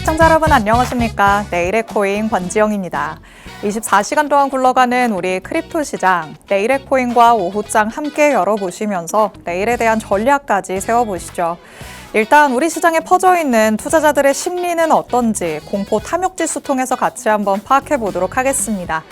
시청자 여러분 안녕하십니까? 내일의 코인 권지영입니다. 24시간 동안 굴러가는 우리 크립토 시장, 내일의 코인과 오후장 함께 열어보시면서 내일에 대한 전략까지 세워보시죠. 일단 우리 시장에 퍼져 있는 투자자들의 심리는 어떤지 공포 탐욕 지수 통해서 같이 한번 파악해 보도록 하겠습니다.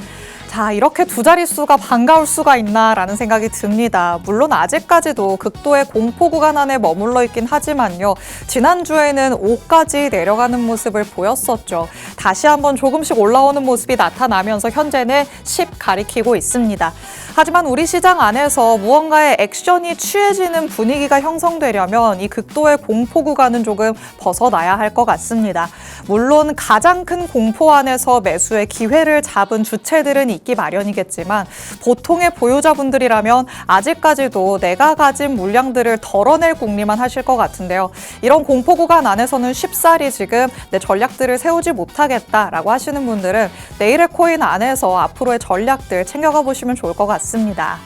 자, 이렇게 두 자릿수가 반가울 수가 있나라는 생각이 듭니다. 물론 아직까지도 극도의 공포 구간 안에 머물러 있긴 하지만요. 지난주에는 5까지 내려가는 모습을 보였었죠. 다시 한번 조금씩 올라오는 모습이 나타나면서 현재는 10 가리키고 있습니다. 하지만 우리 시장 안에서 무언가의 액션이 취해지는 분위기가 형성되려면 이 극도의 공포 구간은 조금 벗어나야 할 것 같습니다. 물론 가장 큰 공포 안에서 매수의 기회를 잡은 주체들은 있기 마련이겠지만 보통의 보유자분들이라면 아직까지도 내가 가진 물량들을 덜어낼 궁리만 하실 것 같은데요. 이런 공포 구간 안에서는 쉽사리 지금 내 전략들을 세우지 못하겠다라고 하시는 분들은 내일의 코인 안에서 앞으로의 전략들 챙겨가 보시면 좋을 것 같습니다.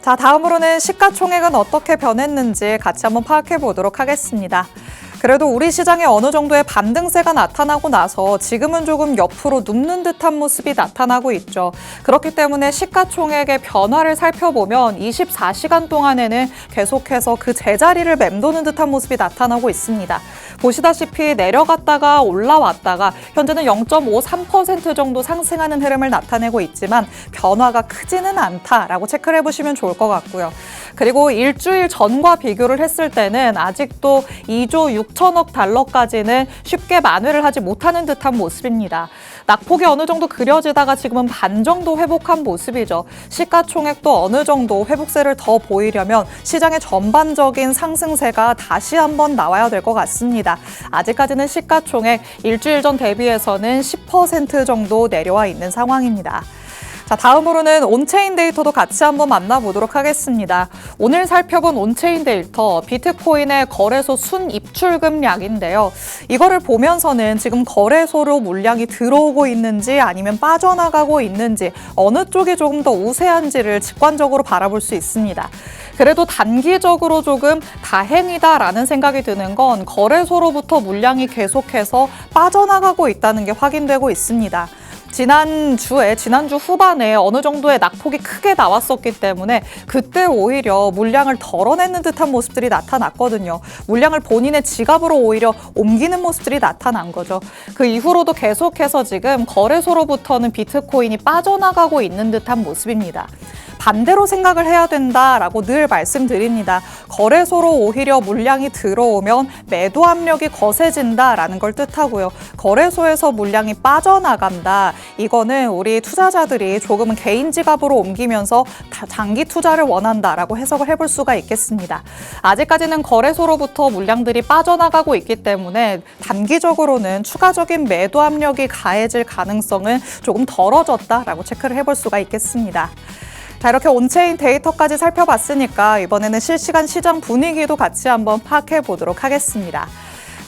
자, 다음으로는 시가총액은 어떻게 변했는지 같이 한번 파악해 보도록 하겠습니다. 그래도 우리 시장에 어느 정도의 반등세가 나타나고 나서 지금은 조금 옆으로 눕는 듯한 모습이 나타나고 있죠. 그렇기 때문에 시가총액의 변화를 살펴보면 24시간 동안에는 계속해서 그 제자리를 맴도는 듯한 모습이 나타나고 있습니다. 보시다시피 내려갔다가 올라왔다가 현재는 0.53% 정도 상승하는 흐름을 나타내고 있지만 변화가 크지는 않다라고 체크를 해보시면 좋을 것 같고요. 그리고 일주일 전과 비교를 했을 때는 아직도 2조 6천억 달러까지는 쉽게 만회를 하지 못하는 듯한 모습입니다. 낙폭이 어느 정도 그려지다가 지금은 반 정도 회복한 모습이죠. 시가총액도 어느 정도 회복세를 더 보이려면 시장의 전반적인 상승세가 다시 한번 나와야 될 것 같습니다. 아직까지는 시가총액 일주일 전 대비해서는 10% 정도 내려와 있는 상황입니다. 자, 다음으로는 온체인 데이터도 같이 한번 만나보도록 하겠습니다. 오늘 살펴본 온체인 데이터, 비트코인의 거래소 순입출금량인데요. 이거를 보면서는 지금 거래소로 물량이 들어오고 있는지 아니면 빠져나가고 있는지 어느 쪽이 조금 더 우세한지를 직관적으로 바라볼 수 있습니다. 그래도 단기적으로 조금 다행이다라는 생각이 드는 건 거래소로부터 물량이 계속해서 빠져나가고 있다는 게 확인되고 있습니다. 지난주 후반에 어느 정도의 낙폭이 크게 나왔었기 때문에 그때 오히려 물량을 덜어내는 듯한 모습들이 나타났거든요. 물량을 본인의 지갑으로 오히려 옮기는 모습들이 나타난 거죠. 그 이후로도 계속해서 지금 거래소로부터는 비트코인이 빠져나가고 있는 듯한 모습입니다. 반대로 생각을 해야 된다라고 늘 말씀드립니다. 거래소로 오히려 물량이 들어오면 매도 압력이 거세진다라는 걸 뜻하고요. 거래소에서 물량이 빠져나간다. 이거는 우리 투자자들이 조금은 개인 지갑으로 옮기면서 장기 투자를 원한다라고 해석을 해볼 수가 있겠습니다. 아직까지는 거래소로부터 물량들이 빠져나가고 있기 때문에 단기적으로는 추가적인 매도 압력이 가해질 가능성은 조금 덜어졌다라고 체크를 해볼 수가 있겠습니다. 자, 이렇게 온체인 데이터까지 살펴봤으니까 이번에는 실시간 시장 분위기도 같이 한번 파악해 보도록 하겠습니다.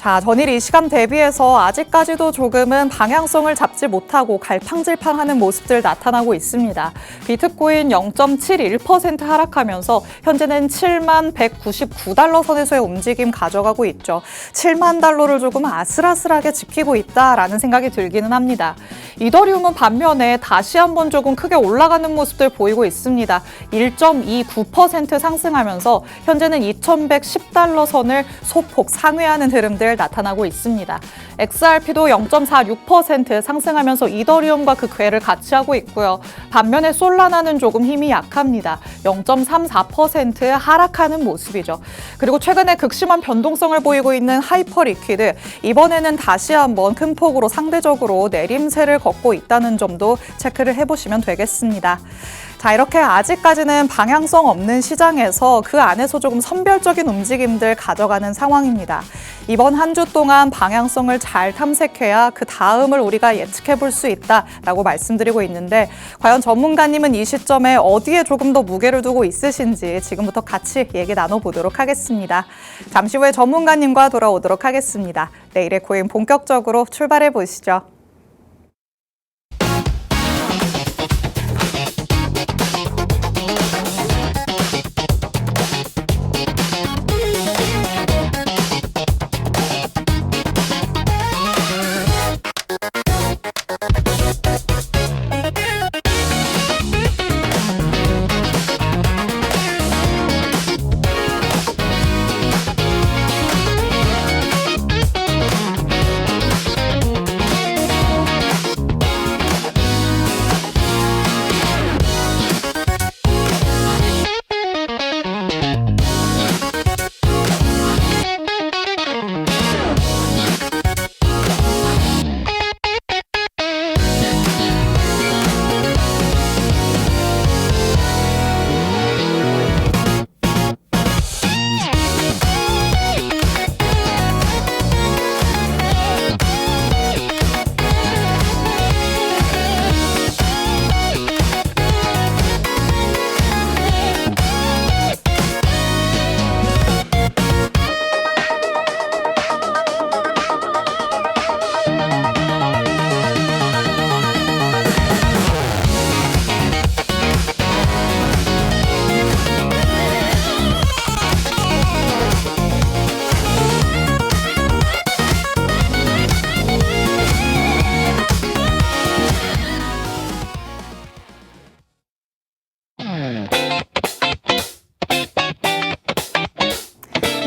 자, 전일 이 시간 대비해서 아직까지도 조금은 방향성을 잡지 못하고 갈팡질팡하는 모습들 나타나고 있습니다. 비트코인 0.71% 하락하면서 현재는 7만 199달러 선에서의 움직임 가져가고 있죠. 7만 달러를 조금 아슬아슬하게 지키고 있다라는 생각이 들기는 합니다. 이더리움은 반면에 다시 한번 조금 크게 올라가는 모습들 보이고 있습니다. 1.29% 상승하면서 현재는 2110달러 선을 소폭 상회하는 흐름들 나타나고 있습니다. XRP도 0.46% 상승하면서 이더리움과 그 궤를 같이 하고 있고요. 반면에 솔라나는 조금 힘이 약합니다. 0.34% 하락하는 모습이죠. 그리고 최근에 극심한 변동성을 보이고 있는 하이퍼 리퀴드, 이번에는 다시 한번 큰 폭으로 상대적으로 내림세를 걷고 있다는 점도 체크를 해보시면 되겠습니다. 자, 이렇게 아직까지는 방향성 없는 시장에서 그 안에서 조금 선별적인 움직임들 가져가는 상황입니다. 이번 한 주 동안 방향성을 잘 탐색해야 그 다음을 우리가 예측해 볼 수 있다라고 말씀드리고 있는데 과연 전문가님은 이 시점에 어디에 조금 더 무게를 두고 있으신지 지금부터 같이 얘기 나눠보도록 하겠습니다. 잠시 후에 전문가님과 돌아오도록 하겠습니다. 내일의 코인 본격적으로 출발해 보시죠.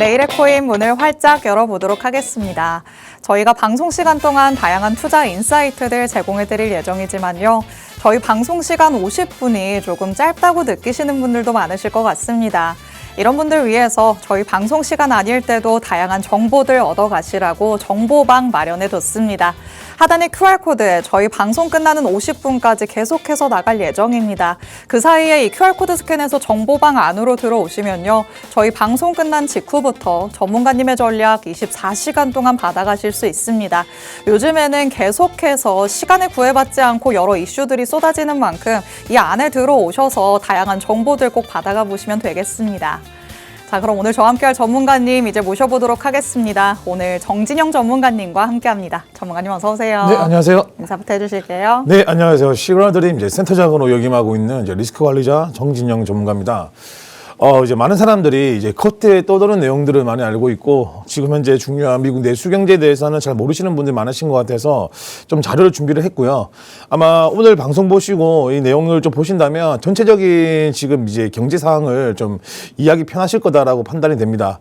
내일의 코인 문을 활짝 열어보도록 하겠습니다. 저희가 방송 시간 동안 다양한 투자 인사이트들 제공해드릴 예정이지만요. 저희 방송 시간 50분이 조금 짧다고 느끼시는 분들도 많으실 것 같습니다. 이런 분들 위해서 저희 방송 시간 아닐 때도 다양한 정보들 얻어가시라고 정보방 마련해뒀습니다. 하단의 QR코드에 저희 방송 끝나는 50분까지 계속해서 나갈 예정입니다. 그 사이에 이 QR코드 스캔해서 정보방 안으로 들어오시면요. 저희 방송 끝난 직후부터 전문가님의 전략 24시간 동안 받아가실 수 있습니다. 요즘에는 계속해서 시간에 구애받지 않고 여러 이슈들이 쏟아지는 만큼 이 안에 들어오셔서 다양한 정보들 꼭 받아가 보시면 되겠습니다. 자, 그럼 오늘 저와 함께할 전문가님 이제 모셔보도록 하겠습니다. 오늘 정진영 전문가님과 함께합니다. 전문가님 어서 오세요. 네, 안녕하세요. 인사부터 해주실게요. 네, 안녕하세요. 시그널드림 센터장으로 역임하고 있는 리스크 관리자 정진영 전문가입니다. 이제 많은 사람들이 이제 컷대에 떠도는 내용들을 많이 알고 있고 지금 현재 중요한 미국 내수 경제에 대해서는 잘 모르시는 분들이 많으신 것 같아서 좀 자료를 준비를 했고요. 아마 오늘 방송 보시고 이 내용을 좀 보신다면 전체적인 지금 이제 경제 상황을 좀 이해하기 편하실 거다라고 판단이 됩니다.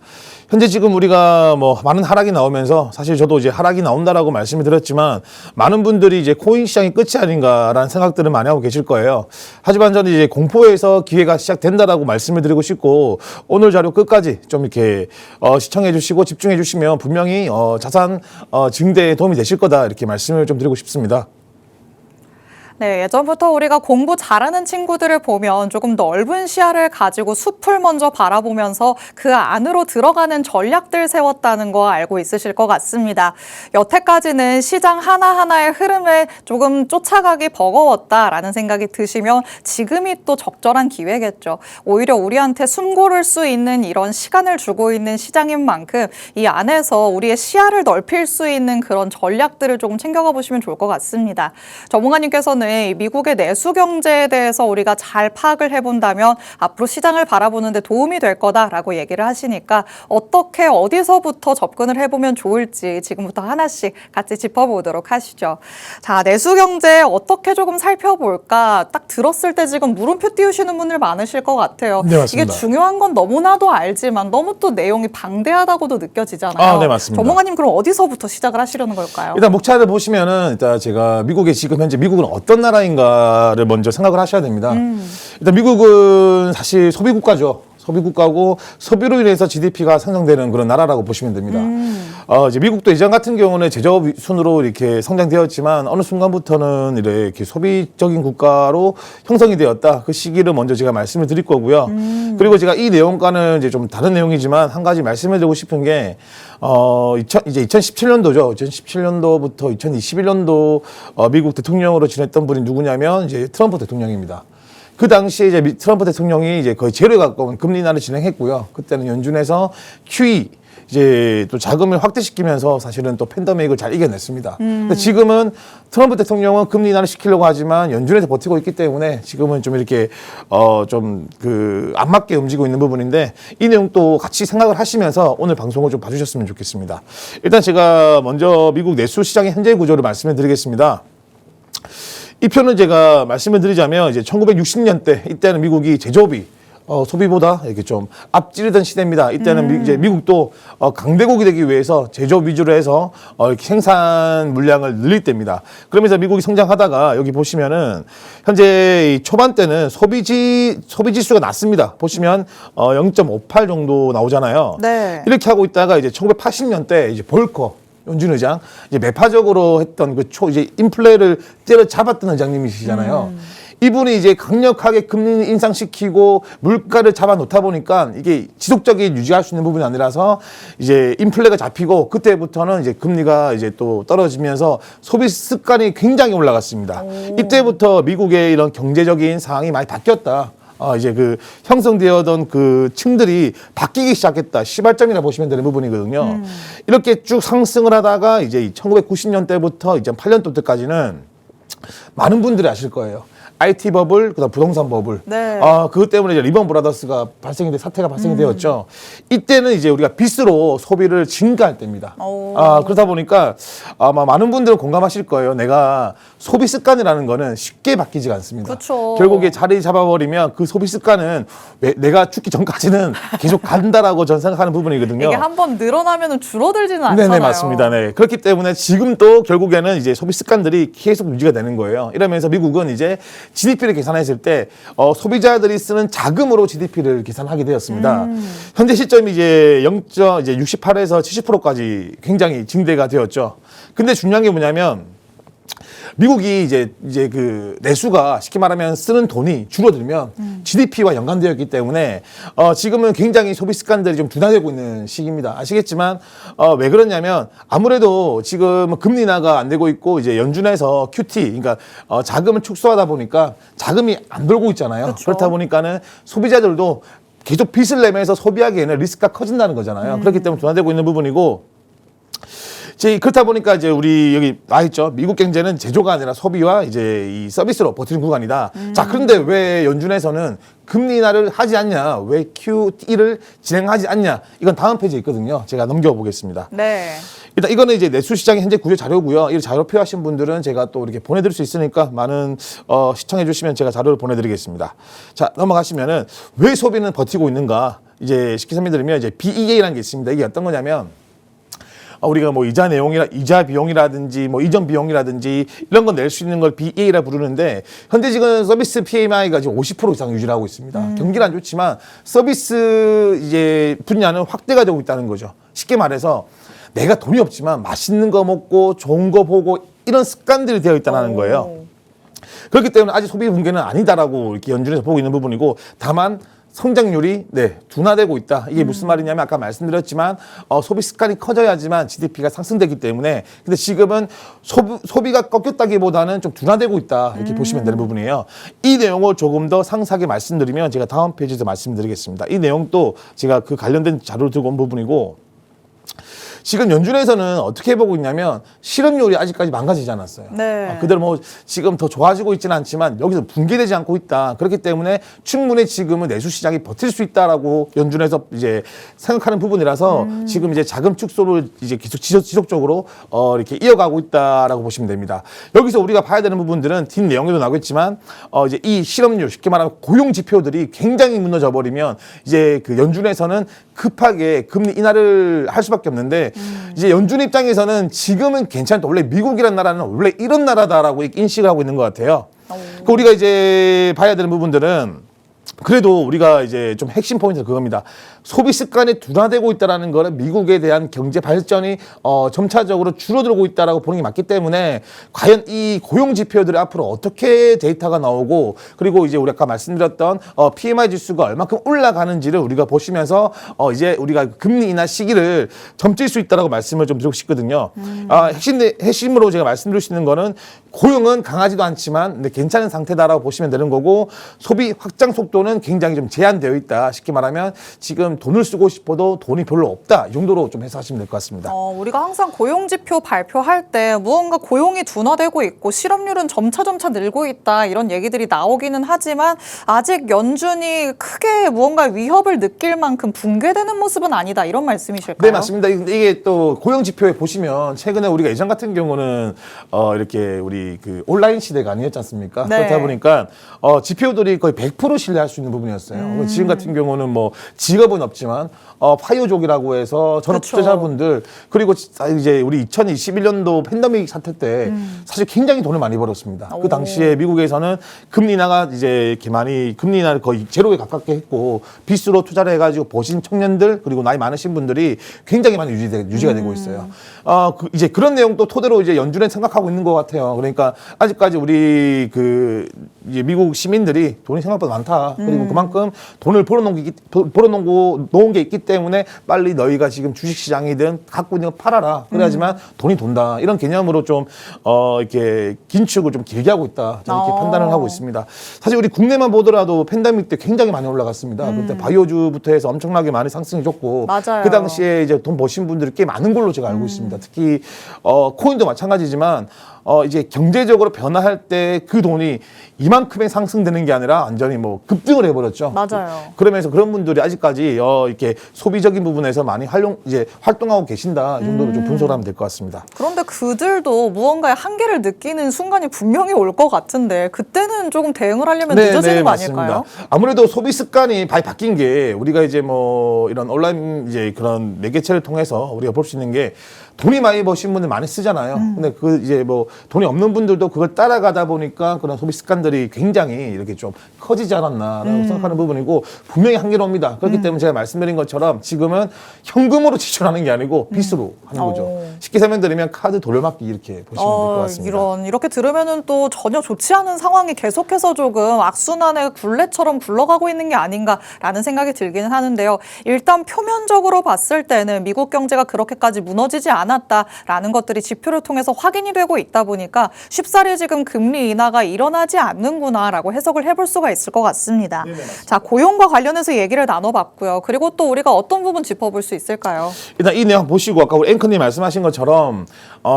현재 지금 우리가 많은 하락이 나오면서 사실 저도 이제 하락이 나온다라고 말씀을 드렸지만 많은 분들이 이제 코인 시장이 끝이 아닌가라는 생각들을 많이 하고 계실 거예요. 하지만 저는 이제 공포에서 기회가 시작된다라고 말씀을 드리고 싶고 오늘 자료 끝까지 좀 이렇게 시청해 주시고 집중해 주시면 분명히 자산 증대에 도움이 되실 거다 이렇게 말씀을 좀 드리고 싶습니다. 네, 예전부터 우리가 공부 잘하는 친구들을 보면 조금 넓은 시야를 가지고 숲을 먼저 바라보면서 그 안으로 들어가는 전략들 세웠다는 거 알고 있으실 것 같습니다. 여태까지는 시장 하나하나의 흐름에 조금 쫓아가기 버거웠다라는 생각이 드시면 지금이 또 적절한 기회겠죠. 오히려 우리한테 숨 고를 수 있는 이런 시간을 주고 있는 시장인 만큼 이 안에서 우리의 시야를 넓힐 수 있는 그런 전략들을 조금 챙겨가 보시면 좋을 것 같습니다. 전문가님께서는 미국의 내수 경제에 대해서 우리가 잘 파악을 해본다면 앞으로 시장을 바라보는 데 도움이 될 거다라고 얘기를 하시니까 어떻게 어디서부터 접근을 해보면 좋을지 지금부터 하나씩 같이 짚어보도록 하시죠. 자, 내수 경제 어떻게 조금 살펴볼까 딱 들었을 때 지금 물음표 띄우시는 분들 많으실 것 같아요. 네, 맞습니다. 이게 중요한 건 너무나도 알지만 너무 또 내용이 방대하다고도 느껴지잖아요. 네, 맞습니다. 전문가님 그럼 어디서부터 시작을 하시려는 걸까요? 일단 목차를 보시면은 일단 제가 미국의 지금 현재 미국은 어떤 나라인가를 먼저 생각을 하셔야 됩니다. 일단 미국은 사실 소비 국가죠. 소비 국가고 소비로 인해서 GDP가 상승되는 그런 나라라고 보시면 됩니다. 이제 미국도 예전 같은 경우는 제조업 순으로 이렇게 성장되었지만 어느 순간부터는 이렇게 소비적인 국가로 형성이 되었다. 그 시기를 먼저 제가 말씀을 드릴 거고요. 그리고 제가 이 내용과는 이제 좀 다른 내용이지만 한 가지 말씀을 드리고 싶은 게 이제 2017년도죠. 2017년도부터 2021년도 미국 대통령으로 지냈던 분이 누구냐면 이제 트럼프 대통령입니다. 그 당시에 이제 트럼프 대통령이 이제 거의 제로에 가까운 금리 인하를 진행했고요. 그때는 연준에서 QE 이제 또 자금을 확대시키면서 사실은 또 팬데믹을 잘 이겨냈습니다. 근데 지금은 트럼프 대통령은 금리 인하를 시키려고 하지만 연준에서 버티고 있기 때문에 지금은 좀 이렇게 좀 안 맞게 움직이고 있는 부분인데 이 내용도 같이 생각을 하시면서 오늘 방송을 좀 봐주셨으면 좋겠습니다. 일단 제가 먼저 미국 내수 시장의 현재 구조를 말씀을 드리겠습니다. 이 표는 제가 말씀을 드리자면 이제 1960년대 이때는 미국이 제조업이 소비보다 이렇게 좀 앞지르던 시대입니다. 이때는 이제 미국도 강대국이 되기 위해서 제조업 위주로 해서 이렇게 생산 물량을 늘릴 때입니다. 그러면서 미국이 성장하다가 여기 보시면은 현재 이 초반 때는 소비 지수가 낮습니다. 보시면 0.58 정도 나오잖아요. 네. 이렇게 하고 있다가 이제 1980년대 이제 볼커 연준 의장 이제 매파적으로 했던 이제 인플레를 때려잡았던 의장님이시잖아요. 이분이 이제 강력하게 금리 인상시키고 물가를 잡아 놓다 보니까 이게 지속적인 유지할 수 있는 부분이 아니라서 이제 인플레가 잡히고 그때부터는 이제 금리가 이제 또 떨어지면서 소비 습관이 굉장히 올라갔습니다. 이때부터 미국의 이런 경제적인 상황이 많이 바뀌었다. 이제 그 형성되어던 그 층들이 바뀌기 시작했다. 시발점이라 보시면 되는 부분이거든요. 이렇게 쭉 상승을 하다가 이제 1990년대부터 2008년도 때까지는 많은 분들이 아실 거예요. IT 버블, 그다음 부동산 버블. 네. 그것 때문에 이제 리먼 브라더스가 사태가 발생이 되었죠. 이때는 이제 우리가 빚으로 소비를 증가할 때입니다. 그러다 보니까 아마 많은 분들은 공감하실 거예요. 내가 소비 습관이라는 거는 쉽게 바뀌지가 않습니다. 그쵸. 결국에 자리 잡아버리면 그 소비 습관은 내가 죽기 전까지는 계속 간다라고 저는 생각하는 부분이거든요. 이게 한번 늘어나면 줄어들지는 않잖아요. 네네, 맞습니다. 네. 그렇기 때문에 지금 또 결국에는 이제 소비 습관들이 계속 유지가 되는 거예요. 이러면서 미국은 이제 GDP를 계산했을 때 소비자들이 쓰는 자금으로 GDP를 계산하게 되었습니다. 현재 시점이 이제 0.68에서 70%까지 굉장히 증대가 되었죠. 근데 중요한 게 뭐냐면 미국이 이제 그 내수가 쉽게 말하면 쓰는 돈이 줄어들면 GDP와 연관되어 있기 때문에 지금은 굉장히 소비 습관들이 좀 둔화되고 있는 시기입니다. 아시겠지만 왜 그러냐면 아무래도 지금 금리 인하가 안 되고 있고 이제 연준에서 QT 그러니까 자금을 축소하다 보니까 자금이 안 돌고 있잖아요. 그렇죠. 그렇다 보니까는 소비자들도 계속 빚을 내면서 소비하기에는 리스크가 커진다는 거잖아요. 그렇기 때문에 둔화되고 있는 부분이고 그렇다 보니까 이제 우리 여기 나 있죠. 미국 경제는 제조가 아니라 소비와 이제 이 서비스로 버티는 구간이다. 자, 그런데 왜 연준에서는 금리 인하를 하지 않냐? 왜 QT를 진행하지 않냐? 이건 다음 페이지에 있거든요. 제가 넘겨보겠습니다. 네. 일단 이거는 이제 내수 시장의 현재 구조 자료고요. 이 자료 필요하신 분들은 제가 또 이렇게 보내드릴 수 있으니까 많은 시청해 주시면 제가 자료를 보내드리겠습니다. 자, 넘어가시면은 왜 소비는 버티고 있는가? 이제 쉽게 설명드리면 이제 BEA라는 게 있습니다. 이게 어떤 거냐면 우리가 뭐 이자 비용이라든지 뭐 이전 비용이라든지 이런 거 낼 수 있는 걸 BEA라 부르는데 현재 지금 서비스 PMI가 지금 50% 이상 유지를 하고 있습니다. 경기는 안 좋지만 서비스 이제 분야는 확대가 되고 있다는 거죠. 쉽게 말해서 내가 돈이 없지만 맛있는 거 먹고 좋은 거 보고 이런 습관들이 되어 있다는 거예요. 그렇기 때문에 아직 소비 붕괴는 아니다라고 이렇게 연준에서 보고 있는 부분이고 다만 성장률이 둔화되고 있다. 이게 무슨 말이냐면 아까 말씀드렸지만 소비 습관이 커져야지만 GDP가 상승되기 때문에 근데 지금은 소비가 꺾였다기보다는 좀 둔화되고 있다. 이렇게 보시면 되는 부분이에요. 이 내용을 조금 더 상세하게 말씀드리면 제가 다음 페이지에서 말씀드리겠습니다. 이 내용도 제가 그 관련된 자료를 들고 온 부분이고 지금 연준에서는 어떻게 보고 있냐면 실업률이 아직까지 망가지지 않았어요. 네. 그대로 뭐 지금 더 좋아지고 있지는 않지만 여기서 붕괴되지 않고 있다. 그렇기 때문에 충분히 지금은 내수 시장이 버틸 수 있다라고 연준에서 이제 생각하는 부분이라서 지금 이제 자금 축소를 이제 계속 지속적으로 이렇게 이어가고 있다라고 보시면 됩니다. 여기서 우리가 봐야 되는 부분들은 뒷 내용에도 나오겠지만 이제 이 실업률 쉽게 말하면 고용 지표들이 굉장히 무너져 버리면 이제 그 연준에서는 급하게 금리 인하를 할 수밖에 없는데 이제 연준 입장에서는 지금은 괜찮다. 원래 미국이란 나라는 원래 이런 나라다라고 인식을 하고 있는 것 같아요. 그 우리가 이제 봐야 되는 부분들은 그래도 우리가 이제 좀 핵심 포인트는 그겁니다. 소비 습관이 둔화되고 있다는 거는 미국에 대한 경제 발전이 점차적으로 줄어들고 있다라고 보는 게 맞기 때문에 과연 이 고용 지표들이 앞으로 어떻게 데이터가 나오고 그리고 이제 우리 아까 말씀드렸던 PMI 지수가 얼마큼 올라가는지를 우리가 보시면서 이제 우리가 금리 인하 시기를 점칠 수 있다라고 말씀을 좀 드리고 싶거든요. 핵심으로 제가 말씀드릴 수 있는 거는 고용은 강하지도 않지만 근데 괜찮은 상태다라고 보시면 되는 거고 소비 확장 속도는 굉장히 좀 제한되어 있다. 쉽게 말하면 지금 돈을 쓰고 싶어도 돈이 별로 없다. 이 정도로 좀 해석하시면 될 것 같습니다. 우리가 항상 고용지표 발표할 때 무언가 고용이 둔화되고 있고 실업률은 점차 늘고 있다. 이런 얘기들이 나오기는 하지만 아직 연준이 크게 무언가 위협을 느낄 만큼 붕괴되는 모습은 아니다. 이런 말씀이실까요? 네, 맞습니다. 이게 또 고용 지표에 보시면 최근에 우리가 예전 같은 경우는 이렇게 우리 그 온라인 시대가 아니었지 않습니까? 네. 그렇다 보니까 지표들이 거의 100% 신뢰할 수 있는 부분이었어요. 지금 같은 경우는 뭐 직업은 없지만 파이오족이라고 해서 전업투자자분들 그리고 이제 우리 2021년도 팬데믹 사태 때 사실 굉장히 돈을 많이 벌었습니다. 그 당시에 미국에서는 금리 인하가 이제 이렇게 많이 금리 인하를 거의 제로에 가깝게 했고 빚으로 투자를 해가지고 버신 청년들 그리고 나이 많으신 분들이 굉장히 많이 유지가 되고 있어요. 이제 그런 내용도 토대로 이제 연준에 생각하고 있는 것 같아요. 그러니까 아직까지 우리 이제 미국 시민들이 돈이 생각보다 많다. 그리고 그만큼 돈을 벌어놓은 게 있기 때문에 빨리 너희가 지금 주식시장이든 갖고 있는 거 팔아라. 그래야지만 돈이 돈다. 이런 개념으로 좀 이렇게 긴축을 좀 길게 하고 있다. 저는 이렇게 판단을 하고 있습니다. 사실 우리 국내만 보더라도 팬데믹 때 굉장히 많이 올라갔습니다. 그때 바이오주부터 해서 엄청나게 많이 상승해줬고 맞아요. 그 당시에 이제 돈 버신 분들이 꽤 많은 걸로 제가 알고 있습니다. 특히 코인도 마찬가지지만 이제 경제적으로 변화할 때 그 돈이 이만큼의 상승되는 게 아니라 완전히 뭐 급등을 해버렸죠. 맞아요. 그러면서 그런 분들이 아직까지 이렇게 소비적인 부분에서 많이 활동하고 계신다 이 정도로 좀 분석을 하면 될 것 같습니다. 그런데 그들도 무언가의 한계를 느끼는 순간이 분명히 올 것 같은데 그때는 조금 대응을 하려면 늦어지는 거 아닐까요? 아무래도 소비 습관이 많이 바뀐 게 우리가 이제 뭐 이런 온라인 이제 그런 매개체를 통해서 우리가 볼 수 있는 게 돈이 많이 버신 분들 많이 쓰잖아요. 근데 그 이제 뭐 돈이 없는 분들도 그걸 따라가다 보니까 그런 소비 습관들이 굉장히 이렇게 좀 커지지 않았나라고 생각하는 부분이고 분명히 한계는 옵니다. 그렇기 때문에 제가 말씀드린 것처럼 지금은 현금으로 지출하는 게 아니고 빚으로 하는 거죠. 쉽게 설명드리면 카드 돌려막기 이렇게 보시면 될 것 같습니다. 이렇게 들으면은 또 전혀 좋지 않은 상황이 계속해서 조금 악순환의 굴레처럼 굴러가고 있는 게 아닌가라는 생각이 들기는 하는데요. 일단 표면적으로 봤을 때는 미국 경제가 그렇게까지 무너지지 않았다라는 것들이 지표를 통해서 확인이 되고 있다 보니까 쉽사리 지금 금리 인하가 일어나지 않는구나라고 해석을 해볼 수가 있을 것 같습니다. 자, 고용과 관련해서 얘기를 나눠봤고요. 그리고 또 우리가 어떤 부분 짚어볼 수 있을까요? 일단 이 내용 보시고 아까 우리 앵커님 말씀하신 것처럼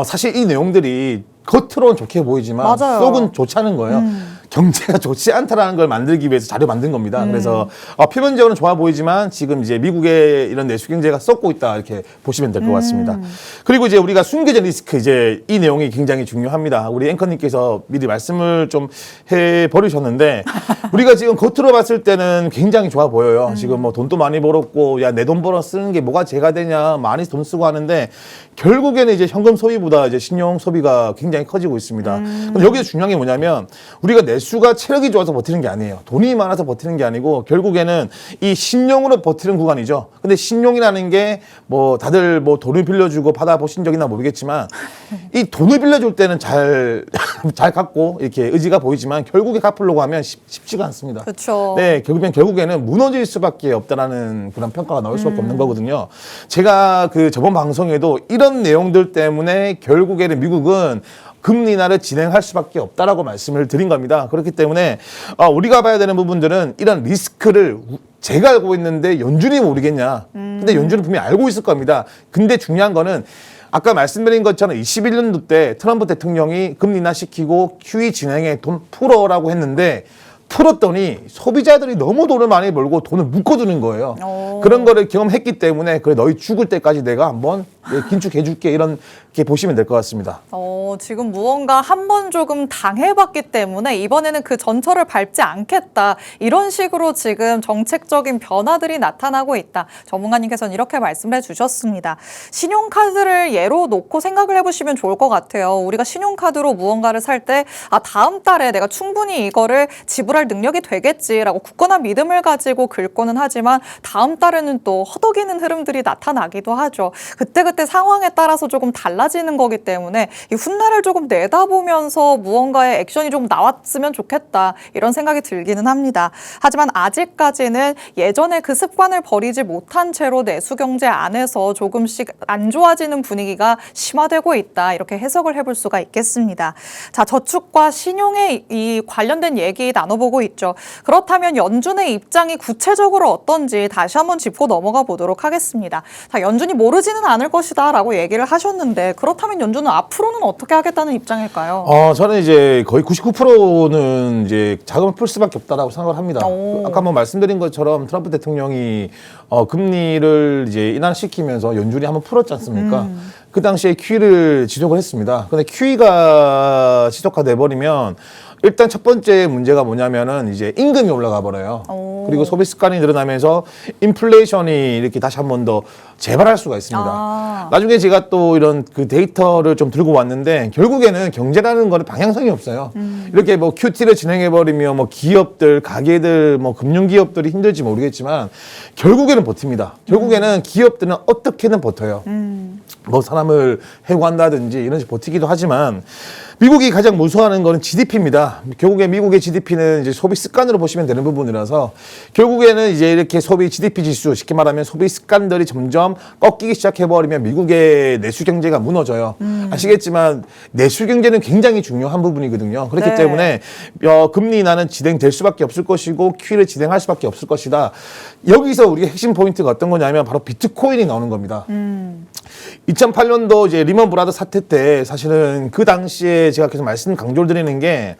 사실 이 내용들이 겉으로는 좋게 보이지만 맞아요. 속은 좋지 않은 거예요. 경제가 좋지 않다라는 걸 만들기 위해서 자료 만든 겁니다. 그래서 표면적으로는 좋아 보이지만 지금 이제 미국의 이런 내수 경제가 썩고 있다 이렇게 보시면 될 것 같습니다. 그리고 이제 우리가 숨겨진 리스크 이제 이 내용이 굉장히 중요합니다. 우리 앵커님께서 미리 말씀을 좀 해 버리셨는데 우리가 지금 겉으로 봤을 때는 굉장히 좋아 보여요. 지금 뭐 돈도 많이 벌었고 야 내 돈 벌어 쓰는 게 뭐가 죄가 되냐 많이 돈 쓰고 하는데 결국에는 이제 현금 소비보다 이제 신용 소비가 굉장히 커지고 있습니다. 근데 여기서 중요한 게 뭐냐면 우리가 내수가 체력이 좋아서 버티는 게 아니에요. 돈이 많아서 버티는 게 아니고 결국에는 이 신용으로 버티는 구간이죠. 근데 신용이라는 게 뭐 다들 뭐 돈을 빌려주고 받아보신 적이나 모르겠지만 이 돈을 빌려줄 때는 잘 갚고 이렇게 의지가 보이지만 결국에 갚으려고 하면 쉽지가 않습니다. 그렇죠. 네, 결국에는 무너질 수밖에 없다라는 그런 평가가 나올 수밖에 없는 거거든요. 제가 그 저번 방송에도 이런 내용들 때문에 결국에는 미국은 금리 인하를 진행할 수밖에 없다라고 말씀을 드린 겁니다. 그렇기 때문에 우리가 봐야 되는 부분들은 이런 리스크를 제가 알고 있는데 연준이 모르겠냐. 근데 연준은 분명히 알고 있을 겁니다. 근데 중요한 거는 아까 말씀드린 것처럼 21년도 때 트럼프 대통령이 금리 인하 시키고 QE 진행에 돈 풀어라고 했는데 풀었더니 소비자들이 너무 돈을 많이 벌고 돈을 묶어두는 거예요. 그런 거를 경험했기 때문에 그래 너희 죽을 때까지 내가 한번 긴축해줄게 이렇게 보시면 될 것 같습니다. 지금 무언가 한 번 조금 당해봤기 때문에 이번에는 그 전철을 밟지 않겠다. 이런 식으로 지금 정책적인 변화들이 나타나고 있다. 전문가님께서는 이렇게 말씀을 해주셨습니다. 신용카드를 예로 놓고 생각을 해보시면 좋을 것 같아요. 우리가 신용카드로 무언가를 살 때 다음 달에 내가 충분히 이거를 지불할 능력이 되겠지라고 굳건한 믿음을 가지고 긁고는 하지만 다음 달에는 또 허덕이는 흐름들이 나타나기도 하죠. 그때그때 상황에 따라서 조금 달라지는 거기 때문에 이 훗날을 조금 내다보면서 무언가의 액션이 좀 나왔으면 좋겠다 이런 생각이 들기는 합니다. 하지만 아직까지는 예전에 그 습관을 버리지 못한 채로 내수 경제 안에서 조금씩 안 좋아지는 분위기가 심화되고 있다 이렇게 해석을 해볼 수가 있겠습니다. 자, 저축과 신용에 이 관련된 얘기 나눠보고 있죠. 그렇다면 연준의 입장이 구체적으로 어떤지 다시 한번 짚고 넘어가 보도록 하겠습니다. 자, 연준이 모르지는 않을 것이다 라고 얘기를 하셨는데 그렇다면 연준은 앞으로는 어떻게 하겠다는 입장일까요? 저는 이제 거의 99%는 이제 자금을 풀 수밖에 없다라고 생각을 합니다. 아까 뭐 말씀드린 것처럼 트럼프 대통령이 금리를 이제 인하시키면서 연준이 한번 풀었지 않습니까? 그 당시에 QE를 지속을 했습니다. 근데 QE가 지속화돼 버리면 일단 첫 번째 문제가 뭐냐면은 이제 임금이 올라가 버려요. 그리고 소비 습관이 늘어나면서 인플레이션이 이렇게 다시 한 번 더 재발할 수가 있습니다. 나중에 제가 또 이런 그 데이터를 좀 들고 왔는데 결국에는 경제라는 거는 방향성이 없어요. 이렇게 뭐 QT를 진행해 버리면 뭐 기업들, 가게들, 뭐 금융기업들이 힘들지 모르겠지만 결국에는 버팁니다. 결국에는 기업들은 어떻게든 버텨요. 뭐 사람을 해고한다든지 이런 식으로 버티기도 하지만 미국이 가장 무서워하는 거는 GDP입니다. 결국에 미국의 GDP는 이제 소비 습관으로 보시면 되는 부분이라서 결국에는 이제 이렇게 소비 GDP 지수, 쉽게 말하면 소비 습관들이 점점 꺾이기 시작해버리면 미국의 내수 경제가 무너져요. 아시겠지만 내수 경제는 굉장히 중요한 부분이거든요. 그렇기 네. 때문에 금리 인하는 진행될 수밖에 없을 것이고 QE를 진행할 수밖에 없을 것이다. 여기서 우리가 핵심 포인트가 어떤 거냐면 바로 비트코인이 나오는 겁니다. 2008년도 이제 리먼 브라더 사태 때 사실은 그 당시에 제가 계속 말씀 강조를 드리는 게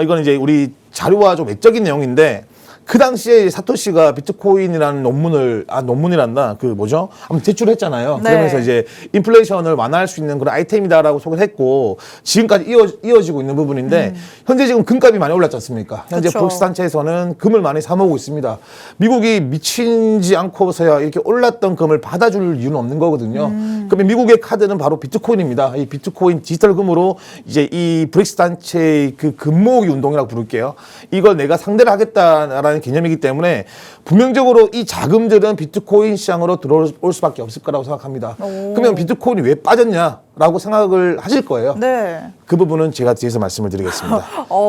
이건 이제 우리 자료와 좀 외적인 내용인데 그 당시에 사토시가 비트코인이라는 논문이란다. 한번 제출했잖아요. 네. 그러면서 이제 인플레이션을 완화할 수 있는 그런 아이템이다라고 소개를 했고 지금까지 이어지고 있는 부분인데 현재 지금 금값이 많이 올랐지 않습니까? 현재 그쵸. 브룩스 단체에서는 금을 많이 사모으고 있습니다. 미국이 미치지 않고서야 이렇게 올랐던 금을 받아줄 이유는 없는 거거든요. 그러면 미국의 카드는 바로 비트코인입니다. 이 비트코인 디지털 금으로 이제 이 브릭스 단체의 그 금모으기 운동이라고 부를게요. 이걸 내가 상대를 하겠다라는 개념이기 때문에 분명적으로 이 자금들은 비트코인 시장으로 들어올 수밖에 없을 거라고 생각합니다. 그러면 비트코인이 왜 빠졌냐라고 생각을 하실 거예요. 네. 그 부분은 제가 뒤에서 말씀을 드리겠습니다.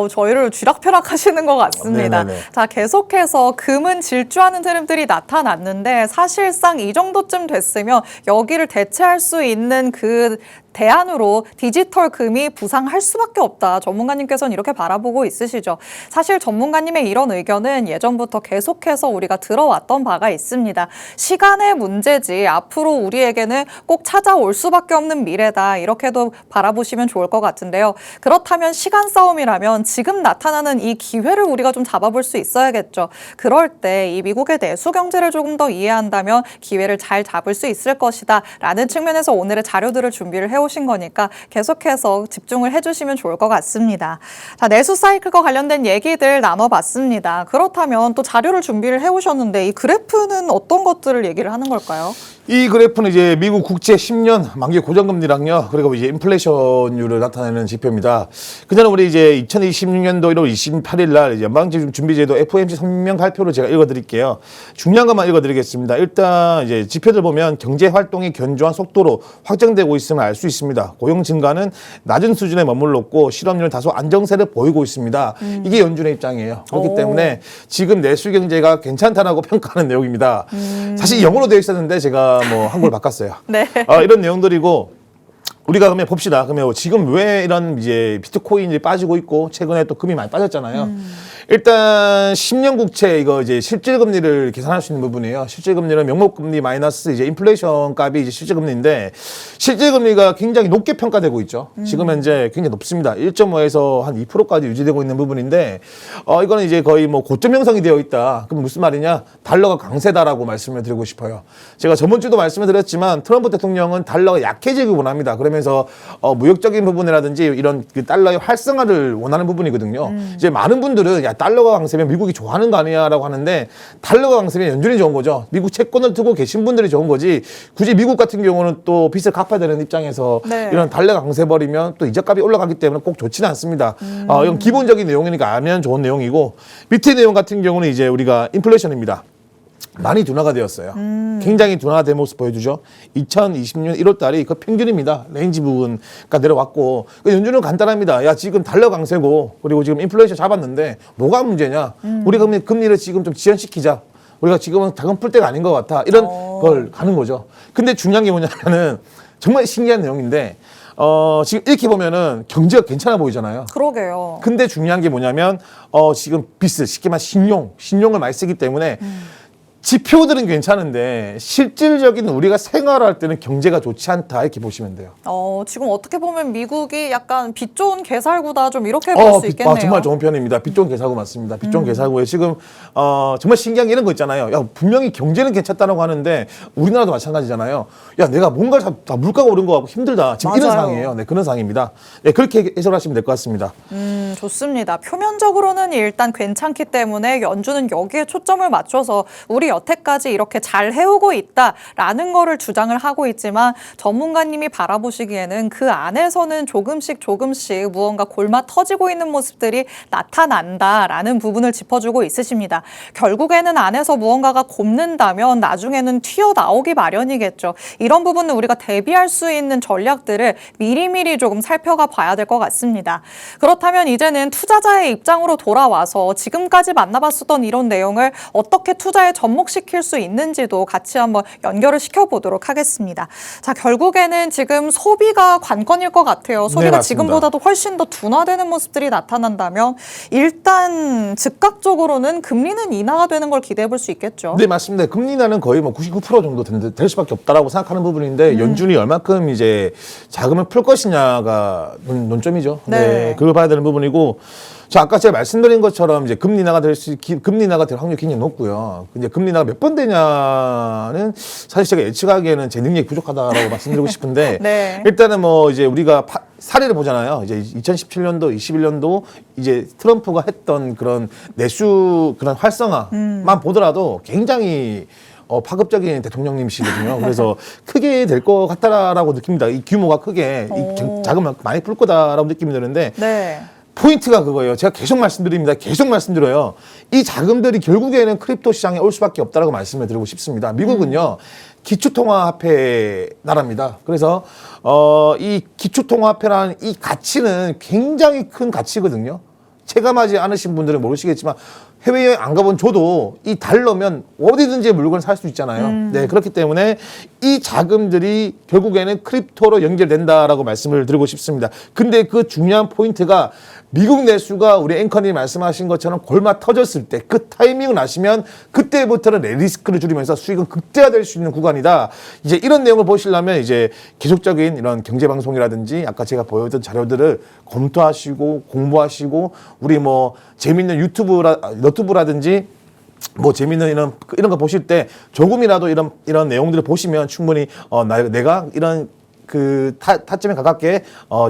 저희를 쥐락펴락 하시는 것 같습니다. 네네네. 자, 계속해서 금은 질주하는 흐름들이 나타났는데 사실상 이 정도쯤 됐으면 여기를 대체할 수 있는 그 대안으로 디지털 금이 부상할 수밖에 없다. 전문가님께서는 이렇게 바라보고 있으시죠. 사실 전문가님의 이런 의견은 예전부터 계속해서 우리가 들어왔던 바가 있습니다. 시간의 문제지 앞으로 우리에게는 꼭 찾아올 수밖에 없는 미래다. 이렇게도 바라보시면 좋을 것 같은데요. 그렇다면 시간 싸움이라면 지금 나타나는 이 기회를 우리가 좀 잡아볼 수 있어야겠죠. 그럴 때 이 미국의 내수 경제를 조금 더 이해한다면 기회를 잘 잡을 수 있을 것이다. 라는 측면에서 오늘의 자료들을 준비를 해오신 거니까 계속해서 집중을 해주시면 좋을 것 같습니다. 자, 내수 사이클과 관련된 얘기들 나눠봤습니다. 그렇다면 또 자료를 준비를 해오셨는데 이 그래프는 어떤 것들을 얘기를 하는 걸까요? 이 그래프는 이제 미국 국채 10년 만기 고정금리랑요, 그리고 이제 인플레이션율을 나타내는 지표입니다. 그전에 우리 이제 2026년도 1월 28일 날 이제 연방준비제도 FOMC 성명 발표를 제가 읽어드릴게요. 중요한 것만 읽어드리겠습니다. 일단 이제 지표들 보면 경제 활동이 견조한 속도로 확정되고 있음을 알 수 있습니다. 고용 증가는 낮은 수준에 머물렀고 실업률은 다소 안정세를 보이고 있습니다. 이게 연준의 입장이에요. 그렇기 때문에 지금 내수 경제가 괜찮다라고 평가하는 내용입니다. 사실 영어로 되어 있었는데 제가 한국을 바꿨어요. 네. 이런 내용들이고 우리가 그러면 봅시다. 그러면 지금 왜 이런 이제 비트코인이 빠지고 있고 최근에 또 금이 많이 빠졌잖아요. 일단 10년 국채 이거 이제 실질 금리를 계산할 수 있는 부분이에요. 실질 금리는 명목 금리 마이너스 이제 인플레이션 값이 이제 실질 금리인데 실질 금리가 굉장히 높게 평가되고 있죠. 지금 현재 굉장히 높습니다. 1.5에서 한 2%까지 유지되고 있는 부분인데 이거는 이제 거의 고점 형성이 되어 있다. 그럼 무슨 말이냐? 달러가 강세다라고 말씀을 드리고 싶어요. 제가 저번 주도 말씀을 드렸지만 트럼프 대통령은 달러가 약해지길 원합니다. 그러면서 무역적인 부분이라든지 이런 그 달러의 활성화를 원하는 부분이거든요. 이제 많은 분들은 야 달러가 강세면 미국이 좋아하는 거 아니야라고 하는데 달러가 강세면 연준이 좋은 거죠. 미국 채권을 두고 계신 분들이 좋은 거지. 굳이 미국 같은 경우는 또 빚을 갚아야 되는 입장에서 네. 이런 달러가 강세 버리면 또 이자값이 올라가기 때문에 꼭 좋지는 않습니다. 이건 기본적인 내용이니까 알면 좋은 내용이고 밑에 내용 같은 경우는 이제 우리가 인플레이션입니다. 많이 둔화가 되었어요. 굉장히 둔화된 모습 보여주죠. 2020년 1월 달이 그 평균입니다. 레인지 부분가 내려왔고 연준은 간단합니다. 야 지금 달러 강세고 그리고 지금 인플레이션 잡았는데 뭐가 문제냐. 우리가 금리를 지금 좀 지연시키자. 우리가 지금은 자금 풀 때가 아닌 것 같아. 이런 걸 가는 거죠. 근데 중요한 게 뭐냐면은 정말 신기한 내용인데 지금 이렇게 보면은 경제가 괜찮아 보이잖아요. 그러게요. 근데 중요한 게 뭐냐면 지금 비스 쉽게 말해 신용을 많이 쓰기 때문에 지표들은 괜찮은데 실질적인 우리가 생활할 때는 경제가 좋지 않다 이렇게 보시면 돼요. 지금 어떻게 보면 미국이 약간 빚 좋은 개살구다 좀 이렇게 볼 수 있겠네요. 정말 좋은 편입니다. 빚 좋은 개살구 맞습니다. 빚 좋은 개살구에 지금 정말 신기한 게 이런 거 있잖아요. 야 분명히 경제는 괜찮다고 하는데 우리나라도 마찬가지잖아요. 야 내가 뭔가 다 물가가 오른 거 같고 힘들다. 지금 이런 맞아요. 상황이에요. 네 그런 상황입니다. 네 그렇게 해석하시면 될 것 같습니다. 좋습니다. 표면적으로는 일단 괜찮기 때문에 연준은 여기에 초점을 맞춰서 우리 여태까지 이렇게 잘 해오고 있다라는 거를 주장을 하고 있지만 전문가님이 바라보시기에는 그 안에서는 조금씩 무언가 골마 터지고 있는 모습들이 나타난다라는 부분을 짚어주고 있으십니다. 결국에는 안에서 무언가가 곪는다면 나중에는 튀어나오기 마련이겠죠. 이런 부분은 우리가 대비할 수 있는 전략들을 미리미리 조금 살펴가 봐야 될 것 같습니다. 그렇다면 이제는 투자자의 입장으로 돌아와서 지금까지 만나봤었던 이런 내용을 어떻게 투자의 전문 접목시킬 수 있는지도 같이 한번 연결을 시켜보도록 하겠습니다. 자, 결국에는 지금 소비가 관건일 것 같아요. 소비가 맞습니다. 지금보다도 훨씬 더 둔화되는 모습들이 나타난다면 일단 즉각적으로는 금리는 인하가 되는 걸 기대해 볼 수 있겠죠. 네, 맞습니다. 금리 인하는 거의 뭐 99% 정도 될 수밖에 없다라고 생각하는 부분인데 연준이 얼마큼 이제 자금을 풀 것이냐가 논점이죠. 네. 그걸 봐야 되는 부분이고, 저 아까 제가 말씀드린 것처럼 이제 금리 인하가 될 확률이 굉장히 높고요. 이제 금리 인하가 몇 번 되냐는 사실 제가 예측하기에는 제 능력이 부족하다라고 말씀드리고 싶은데 네. 일단은 뭐 이제 우리가 사례를 보잖아요. 이제 2017년도, 21년도 이제 트럼프가 했던 그런 내수 그런 활성화만 보더라도 굉장히 파급적인 대통령님이시거든요. 그래서 크게 될 것 같다라고 느낍니다. 이 규모가 크게 자금을 많이 풀 거다라고 느낌이 드는데 네. 포인트가 그거예요. 제가 계속 말씀드립니다. 계속 말씀드려요. 이 자금들이 결국에는 크립토 시장에 올 수밖에 없다라고 말씀을 드리고 싶습니다. 미국은요. 기초통화화폐 나라입니다. 그래서 이 기초통화화폐라는 이 가치는 굉장히 큰 가치거든요. 체감하지 않으신 분들은 모르시겠지만 해외여행 안 가본 저도 이 달러면 어디든지 물건을 살 수 있잖아요. 네, 그렇기 때문에 이 자금들이 결국에는 크립토로 연결된다라고 말씀을 드리고 싶습니다. 근데 그 중요한 포인트가 미국 내수가 우리 앵커님이 말씀하신 것처럼 골마 터졌을 때 그 타이밍을 아시면 그때부터는 리스크를 줄이면서 수익은 극대화될 수 있는 구간이다. 이제 이런 내용을 보시려면 이제 계속적인 이런 경제방송이라든지 아까 제가 보여드린 자료들을 검토하시고 공부하시고 우리 뭐 재밌는 너튜브라든지 뭐 재밌는 이런 거 보실 때 조금이라도 이런 내용들을 보시면 충분히 내가 이런 그 타점에 가깝게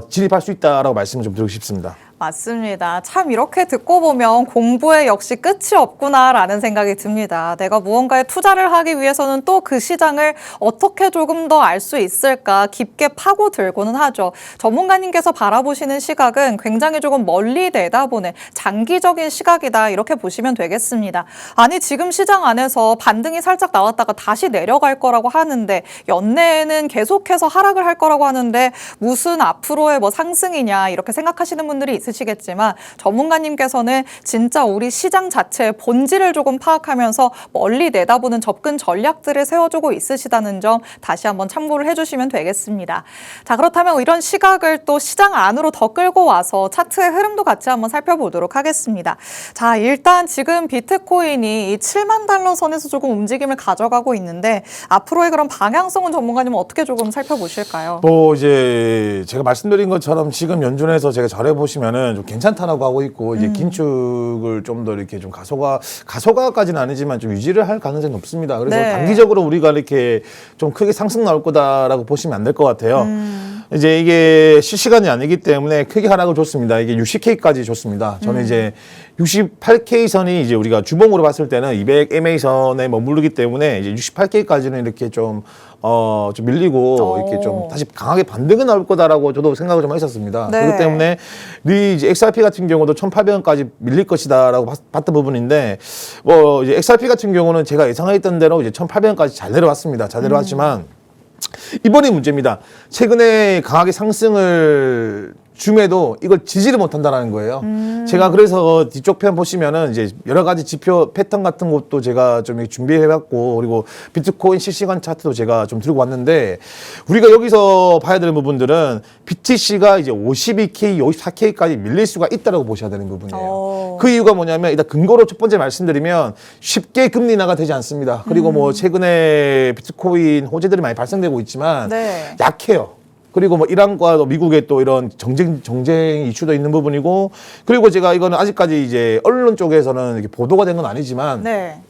진입할 수 있다라고 말씀을 좀 드리고 싶습니다. 맞습니다. 참 이렇게 듣고 보면 공부에 역시 끝이 없구나라는 생각이 듭니다. 내가 무언가에 투자를 하기 위해서는 또 그 시장을 어떻게 조금 더 알 수 있을까 깊게 파고들고는 하죠. 전문가님께서 바라보시는 시각은 굉장히 조금 멀리 내다보는 장기적인 시각이다 이렇게 보시면 되겠습니다. 아니 지금 시장 안에서 반등이 살짝 나왔다가 다시 내려갈 거라고 하는데 연내에는 계속해서 하락을 할 거라고 하는데 무슨 앞으로의 뭐 상승이냐 이렇게 생각하시는 분들이 있으시겠지만 전문가님께서는 진짜 우리 시장 자체의 본질을 조금 파악하면서 멀리 내다보는 접근 전략들을 세워주고 있으시다는 점 다시 한번 참고를 해주시면 되겠습니다. 자, 그렇다면 이런 시각을 또 시장 안으로 더 끌고 와서 차트의 흐름도 같이 한번 살펴보도록 하겠습니다. 자, 일단 지금 비트코인이 이 7만 달러 선에서 조금 움직임을 가져가고 있는데 앞으로의 그런 방향성은 전문가님은 어떻게 조금 살펴보실까요? 뭐 이제 제가 말씀드린 것처럼 지금 연준에서 제가 잘해보시면은 좀 괜찮다라고 하고 있고 이제 긴축을 좀 더 이렇게 좀 가소가까지는 아니지만 좀 유지를 할 가능성이 높습니다. 그래서 네. 단기적으로 우리가 이렇게 좀 크게 상승 나올 거다라고 보시면 안 될 것 같아요. 이제 이게 실시간이 아니기 때문에 크게 하락을 줬습니다. 이게 60K까지 줬습니다. 저는 이제 68K 선이 이제 우리가 주봉으로 봤을 때는 200MA 선에 머무르기 때문에 이제 68K까지는 이렇게 좀 밀리고 이렇게 좀 다시 강하게 반등이 나올 거다라고 저도 생각을 좀 했었습니다. 네. 그렇기 때문에 이제 XRP 같은 경우도 1,800원까지 밀릴 것이다라고 봤던 부분인데 뭐 이제 XRP 같은 경우는 제가 예상했던 대로 이제 1,800원까지 잘 내려왔습니다. 잘 내려왔지만 이번이 문제입니다. 최근에 강하게 상승을 줌에도 이걸 지지를 못한다는 거예요. 제가 그래서 뒤쪽 편 보시면은 이제 여러 가지 지표 패턴 같은 것도 제가 좀 준비해봤고 그리고 비트코인 실시간 차트도 제가 좀 들고 왔는데 우리가 여기서 봐야 되는 부분들은 BTC가 이제 52K, 54K까지 밀릴 수가 있다라고 보셔야 되는 부분이에요. 그 이유가 뭐냐면 일단 근거로 첫 번째 말씀드리면 쉽게 금리 인하가 되지 않습니다. 그리고 뭐 최근에 비트코인 호재들이 많이 발생되고 있지만 네. 약해요. 그리고 뭐 이란과 미국의 또 이런 정쟁 이슈도 있는 부분이고 그리고 제가 이거는 아직까지 이제 언론 쪽에서는 이렇게 보도가 된 건 아니지만 네.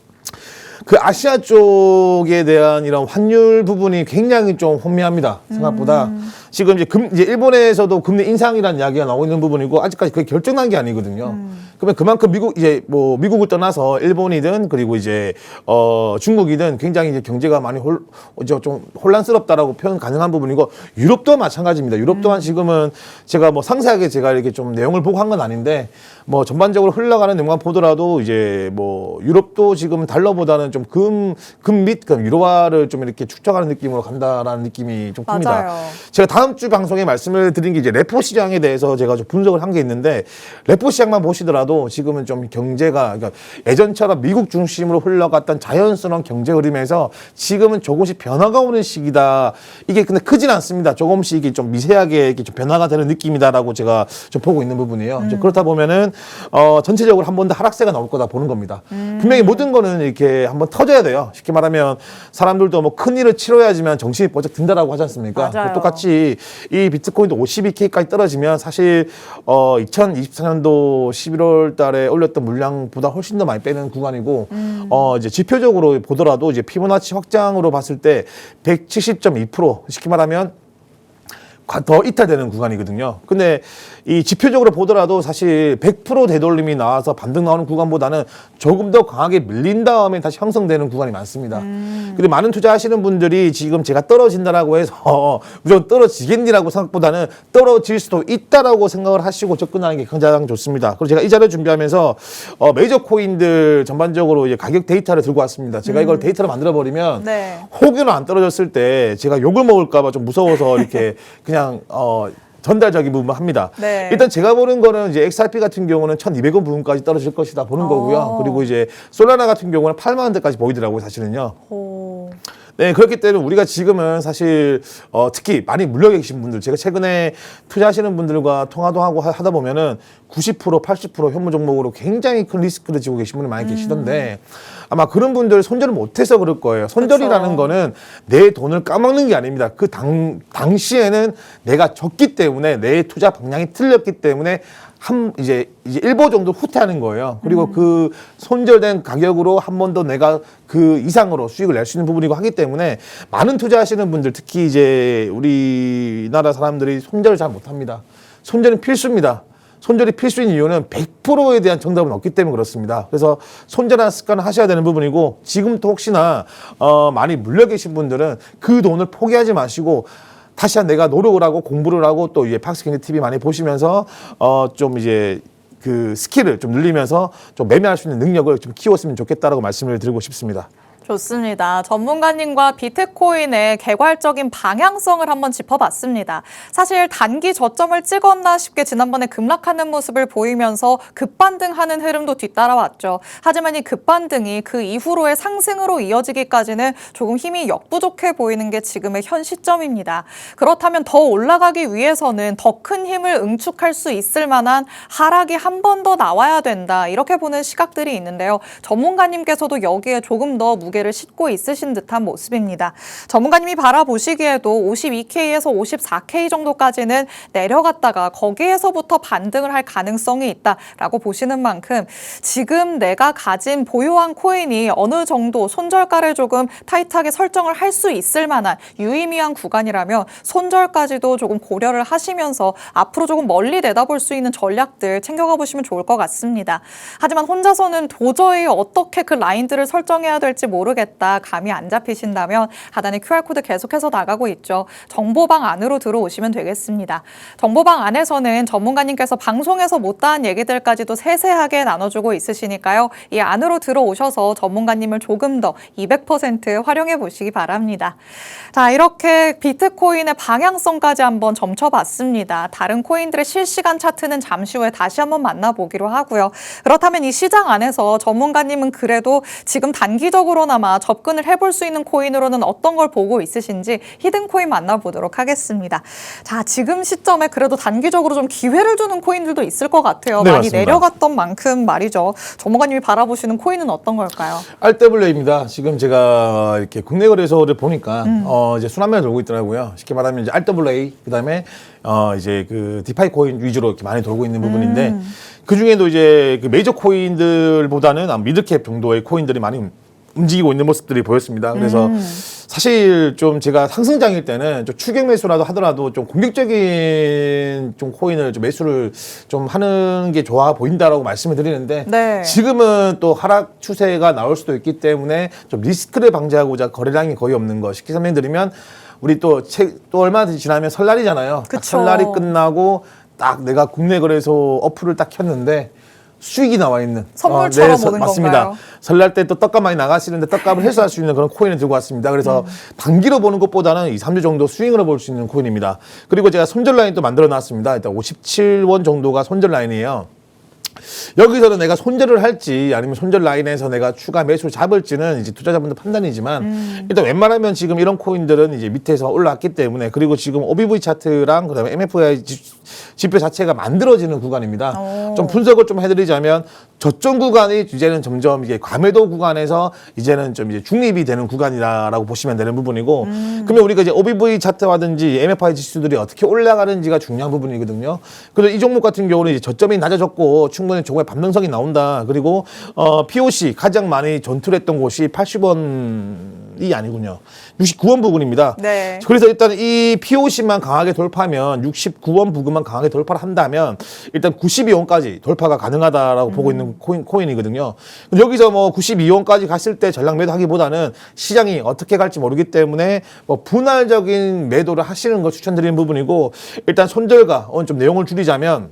그 아시아 쪽에 대한 이런 환율 부분이 굉장히 좀 혼미합니다. 생각보다. 지금 이제 일본에서도 금리 인상이라는 이야기가 나오고 있는 부분이고 아직까지 그게 결정난 게 아니거든요. 그러면 그만큼 미국을 떠나서 일본이든 그리고 이제 중국이든 굉장히 이제 경제가 많이 좀 혼란스럽다라고 표현 가능한 부분이고 유럽도 마찬가지입니다. 유럽 또한 지금은 제가 뭐 상세하게 제가 이렇게 좀 내용을 보고 한 건 아닌데 뭐 전반적으로 흘러가는 내용만 보더라도 이제 뭐 유럽도 지금 달러보다는 좀 금 및 유로화를 좀 이렇게 축적하는 느낌으로 간다라는 느낌이 좀 큽니다. 맞아요. 제가 다음 주 방송에 말씀을 드린 게 이제 레포 시장에 대해서 제가 좀 분석을 한 게 있는데, 레포 시장만 보시더라도 지금은 좀 경제가, 그러니까 예전처럼 미국 중심으로 흘러갔던 자연스러운 경제 흐름에서 지금은 조금씩 변화가 오는 시기다. 이게 근데 크진 않습니다. 조금씩 이게 좀 미세하게 이렇게 좀 변화가 되는 느낌이다라고 제가 좀 보고 있는 부분이에요. 그렇다 보면은 전체적으로 한 번 더 하락세가 나올 거다 보는 겁니다. 분명히 모든 거는 이렇게 한번 터져야 돼요. 쉽게 말하면 사람들도 뭐 큰 일을 치러야지만 정신이 번쩍 든다라고 하지 않습니까? 맞아요. 똑같이 이 비트코인도 52K까지 떨어지면 사실 2024년도 11월 달에 올렸던 물량보다 훨씬 더 많이 빼는 구간이고 이제 지표적으로 보더라도 이제 피보나치 확장으로 봤을 때 170.2% 쉽게 말하면 더 이탈되는 구간이거든요. 근데 이 지표적으로 보더라도 사실 100% 되돌림이 나와서 반등 나오는 구간보다는 조금 더 강하게 밀린 다음에 다시 형성되는 구간이 많습니다. 근데 많은 투자하시는 분들이 지금 제가 떨어진다라고 해서 무조건 떨어지겠니라고 생각보다는 떨어질 수도 있다라고 생각을 하시고 접근하는 게 가장 좋습니다. 그리고 제가 이 자료 준비하면서 메이저 코인들 전반적으로 이제 가격 데이터를 들고 왔습니다. 제가 이걸 데이터로 만들어 버리면 네. 혹여나 안 떨어졌을 때 제가 욕을 먹을까 봐 좀 무서워서 이렇게 그냥 전달적인 부분만 합니다. 네. 일단 제가 보는 거는 이제 XRP 같은 경우는 1,200원 부분까지 떨어질 것이다 보는 거고요. 그리고 이제 솔라나 같은 경우는 8만 원대까지 보이더라고요, 사실은요. 오. 네, 그렇기 때문에 우리가 지금은 사실 특히 많이 물려 계신 분들, 제가 최근에 투자하시는 분들과 통화도 하고 하다 보면은 90%, 80% 현무 종목으로 굉장히 큰 리스크를 지고 계신 분이 많이 계시던데 아마 그런 분들 손절을 못해서 그럴 거예요. 손절이라는 그쵸. 거는 내 돈을 까먹는 게 아닙니다. 그 당시에는 내가 졌기 때문에 내 투자 방향이 틀렸기 때문에 이제 일보 정도 후퇴하는 거예요. 그리고 그 손절된 가격으로 한 번 더 내가 그 이상으로 수익을 낼 수 있는 부분이고 하기 때문에 많은 투자하시는 분들, 특히 이제 우리나라 사람들이 손절을 잘 못합니다. 손절은 필수입니다. 손절이 필수인 이유는 100%에 대한 정답은 없기 때문에 그렇습니다. 그래서 손절하는 습관을 하셔야 되는 부분이고, 지금부터 혹시나 많이 물려 계신 분들은 그 돈을 포기하지 마시고 다시 내가 노력을 하고 공부를 하고 또 이제 팍스캔디 TV 많이 보시면서 좀 이제 그 스킬을 좀 늘리면서 좀 매매할 수 있는 능력을 좀 키웠으면 좋겠다라고 말씀을 드리고 싶습니다. 좋습니다. 전문가님과 비트코인의 개괄적인 방향성을 한번 짚어봤습니다. 사실 단기 저점을 찍었나 싶게 지난번에 급락하는 모습을 보이면서 급반등하는 흐름도 뒤따라왔죠. 하지만 이 급반등이 그 이후로의 상승으로 이어지기까지는 조금 힘이 역부족해 보이는 게 지금의 현 시점입니다. 그렇다면 더 올라가기 위해서는 더 큰 힘을 응축할 수 있을 만한 하락이 한 번 더 나와야 된다. 이렇게 보는 시각들이 있는데요. 전문가님께서도 여기에 조금 더 무게를 싣고 있으신 듯한 모습입니다. 전문가님이 바라보시기에도 52K에서 54K 정도까지는 내려갔다가 거기에서부터 반등을 할 가능성이 있다라고 보시는 만큼 지금 내가 가진 보유한 코인이 어느 정도 손절가를 조금 타이트하게 설정을 할 수 있을 만한 유의미한 구간이라면 손절까지도 조금 고려를 하시면서 앞으로 조금 멀리 내다볼 수 있는 전략들 챙겨가 보시면 좋을 것 같습니다. 하지만 혼자서는 도저히 어떻게 그 라인들을 설정해야 될지 모르겠다, 감이 안 잡히신다면 하단에 QR코드 계속해서 나가고 있죠. 정보방 안으로 들어오시면 되겠습니다. 정보방 안에서는 전문가님께서 방송에서 못다한 얘기들까지도 세세하게 나눠주고 있으시니까요. 이 안으로 들어오셔서 전문가님을 조금 더 200% 활용해 보시기 바랍니다. 자, 이렇게 비트코인의 방향성까지 한번 점쳐봤습니다. 다른 코인들의 실시간 차트는 잠시 후에 다시 한번 만나보기로 하고요. 그렇다면 이 시장 안에서 전문가님은 그래도 지금 단기적으로나마 접근을 해볼 수 있는 코인으로는 어떤 걸 보고 있으신지 히든코인 만나보도록 하겠습니다. 자, 지금 시점에 그래도 단기적으로 좀 기회를 주는 코인들도 있을 것 같아요. 네, 많이 맞습니다. 내려갔던 만큼 말이죠. 전문가님이 바라보시는 코인은 어떤 걸까요? RWA입니다. 지금 제가 이렇게 국내 거래소를 보니까 이제 순환매를 돌고 있더라고요. 쉽게 말하면 이제 RWA, 그다음에 이제 그 디파이 코인 위주로 이렇게 많이 돌고 있는 부분인데 그 중에도 이제 그 메이저 코인들보다는 미드캡 정도의 코인들이 많이 움직이고 있는 모습들이 보였습니다. 그래서 사실 좀 제가 상승장일 때는 좀 추격 매수라도 하더라도 좀 공격적인 좀 코인을 좀 매수를 좀 하는 게 좋아 보인다라고 말씀을 드리는데 네. 지금은 또 하락 추세가 나올 수도 있기 때문에 좀 리스크를 방지하고자 거래량이 거의 없는 거 쉽게 설명드리면 우리 또 얼마 지나면 설날이잖아요. 딱 그쵸. 설날이 끝나고 딱 내가 국내 거래소 어플을 딱 켰는데 수익이 나와 있는 선물처럼 오는 맞습니다. 건가요? 설날 때 또 떡값 많이 나가시는데 떡값을 회수할 수 있는 그런 코인을 들고 왔습니다. 그래서 단기로 보는 것보다는 2, 3주 정도 스윙으로 볼 수 있는 코인입니다. 그리고 제가 손절 라인 또 만들어 놨습니다. 일단 57원 정도가 손절 라인이에요. 여기서는 내가 손절을 할지 아니면 손절 라인에서 내가 추가 매수를 잡을지는 이제 투자자분들 판단이지만 일단 웬만하면 지금 이런 코인들은 이제 밑에서 올라왔기 때문에, 그리고 지금 OBV 차트랑 그다음에 MFI 지표 자체가 만들어지는 구간입니다. 좀 분석을 좀 해드리자면 저점 구간이 이제는 점점 이게 과매도 구간에서 이제는 좀 이제 중립이 되는 구간이라고 보시면 되는 부분이고, 그러면 우리가 이제 OBV 차트라든지 MFI 지수들이 어떻게 올라가는지가 중요한 부분이거든요. 그래서 이 종목 같은 경우는 이제 저점이 낮아졌고 충분히 종의 반등성이 나온다. 그리고 POC 가장 많이 전투를 했던 곳이 80원이 아니군요. 69원 부근입니다. 네. 그래서 일단 이 POC만 강하게 돌파하면 69원 부근만 강하게 돌파를 한다면 일단 92원까지 돌파가 가능하다라고 보고 있는 코인이거든요. 여기서 뭐 92원까지 갔을 때 전량 매도하기보다는 시장이 어떻게 갈지 모르기 때문에 뭐 분할적인 매도를 하시는 걸 추천드리는 부분이고, 일단 손절가 오늘 좀 내용을 줄이자면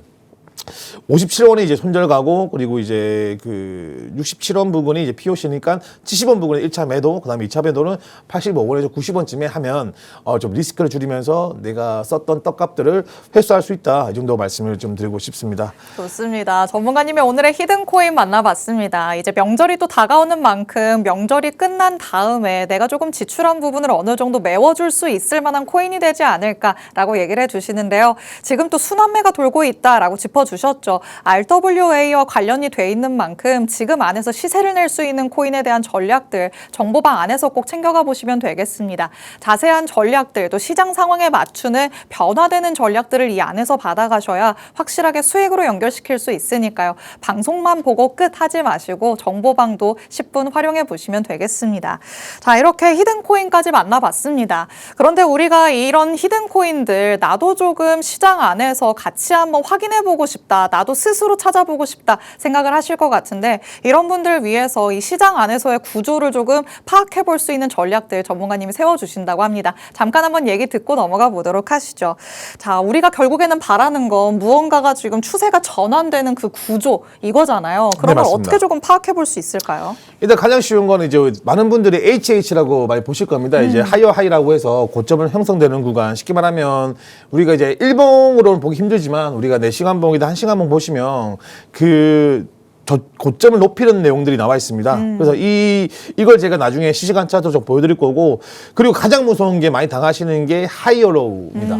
57원이 이제 손절 가고, 그리고 이제 그 67원 부분이 이제 POC니까 70원 부분에 1차 매도, 그 다음에 2차 매도는 85원에서 90원쯤에 하면 좀 리스크를 줄이면서 내가 썼던 떡값들을 회수할 수 있다. 이 정도 말씀을 좀 드리고 싶습니다. 좋습니다. 전문가님의 오늘의 히든코인 만나봤습니다. 이제 명절이 또 다가오는 만큼 명절이 끝난 다음에 내가 조금 지출한 부분을 어느 정도 메워줄 수 있을 만한 코인이 되지 않을까라고 얘기를 해주시는데요. 지금 또 순환매가 돌고 있다라고 짚어주셨죠. RWA와 관련이 돼 있는 만큼 지금 안에서 시세를 낼 수 있는 코인에 대한 전략들 정보방 안에서 꼭 챙겨가 보시면 되겠습니다. 자세한 전략들, 또 시장 상황에 맞추는 변화되는 전략들을 이 안에서 받아가셔야 확실하게 수익으로 연결시킬 수 있으니까요. 방송만 보고 끝 하지 마시고 정보방도 10분 활용해 보시면 되겠습니다. 자, 이렇게 히든코인까지 만나봤습니다. 그런데 우리가 이런 히든코인들 나도 조금 시장 안에서 같이 한번 확인해보고 싶다, 나도 스스로 찾아보고 싶다 생각을 하실 것 같은데, 이런 분들 위해서 이 시장 안에서의 구조를 조금 파악해 볼 수 있는 전략들 전문가님이 세워주신다고 합니다. 잠깐 한번 얘기 듣고 넘어가 보도록 하시죠. 자, 우리가 결국에는 바라는 건 무언가가 지금 추세가 전환되는 그 구조 이거잖아요. 그런 걸 맞습니다. 어떻게 조금 파악해 볼 수 있을까요? 일단 가장 쉬운 거는 이제 많은 분들이 HH라고 많이 보실 겁니다. 이제 하이어 하이라고 해서 고점을 형성되는 구간. 쉽게 말하면 우리가 이제 일봉으로는 보기 힘들지만 우리가 4시간봉이다 1시간봉 보시면 그 고점을 높이는 내용들이 나와 있습니다. 그래서 이걸 제가 나중에 실시간 차트로 좀 보여드릴 거고, 그리고 가장 무서운 게 많이 당하시는 게 하이어로우입니다.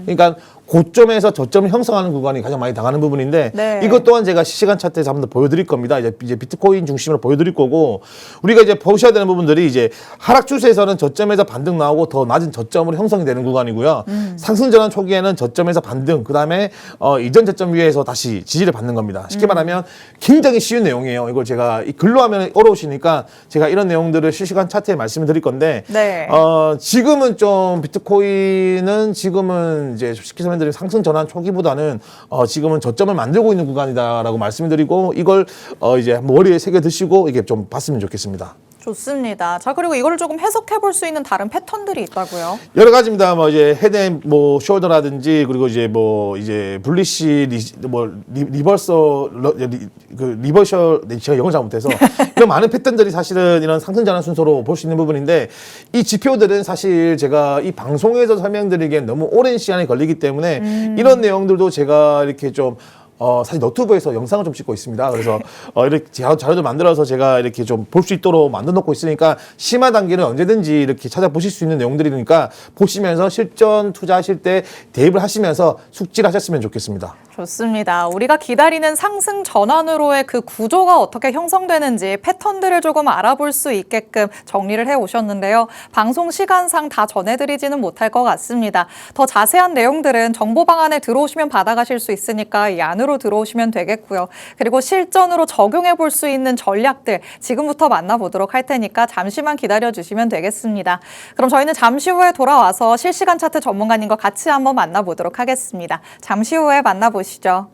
그러니까 고점에서 저점을 형성하는 구간이 가장 많이 당하는 부분인데, 네. 이것 또한 제가 실시간 차트에서 한번 더 보여드릴 겁니다. 이제 비트코인 중심으로 보여드릴 거고, 우리가 이제 보셔야 되는 부분들이 이제 하락 추세에서는 저점에서 반등 나오고 더 낮은 저점으로 형성이 되는 구간이고요. 상승 전환 초기에는 저점에서 반등, 그 다음에 이전 저점 위에서 다시 지지를 받는 겁니다. 쉽게 말하면 굉장히 쉬운 내용이에요. 이걸 제가 이 글로 하면 어려우시니까 제가 이런 내용들을 실시간 차트에 말씀을 드릴 건데, 네. 지금은 좀 비트코인은 지금은 이제 쉽게 설명드리면 상승 전환 초기보다는 지금은 저점을 만들고 있는 구간이다라고 말씀을 드리고, 이걸 이제 머리에 새겨 드시고 이게 좀 봤으면 좋겠습니다. 좋습니다. 자, 그리고 이거를 조금 해석해 볼 수 있는 다른 패턴들이 있다고요? 여러 가지입니다. 뭐 이제 헤드 뭐 숄더라든지, 그리고 이제 뭐 이제 불리시 리버셜 제가 영어를 잘 못해서 이런 많은 패턴들이 사실은 이런 상승 전환 순서로 볼 수 있는 부분인데, 이 지표들은 사실 제가 이 방송에서 설명드리기엔 너무 오랜 시간이 걸리기 때문에 이런 내용들도 제가 이렇게 좀 사실 너튜브에서 영상을 좀 찍고 있습니다. 그래서 이렇게 자료도 만들어서 제가 이렇게 좀 볼 수 있도록 만들어 놓고 있으니까 심화 단계는 언제든지 이렇게 찾아보실 수 있는 내용들이니까 보시면서 실전 투자하실 때 대입을 하시면서 숙지를 하셨으면 좋겠습니다. 좋습니다. 우리가 기다리는 상승 전환으로의 그 구조가 어떻게 형성되는지 패턴들을 조금 알아볼 수 있게끔 정리를 해 오셨는데요. 방송 시간상 다 전해드리지는 못할 것 같습니다. 더 자세한 내용들은 정보방 안에 들어오시면 받아가실 수 있으니까 이 안으로 들어오시면 되겠고요. 그리고 실전으로 적용해 볼 수 있는 전략들 지금부터 만나보도록 할 테니까 잠시만 기다려주시면 되겠습니다. 그럼 저희는 잠시 후에 돌아와서 실시간 차트 전문가님과 같이 한번 만나보도록 하겠습니다. 잠시 후에 만나보시죠.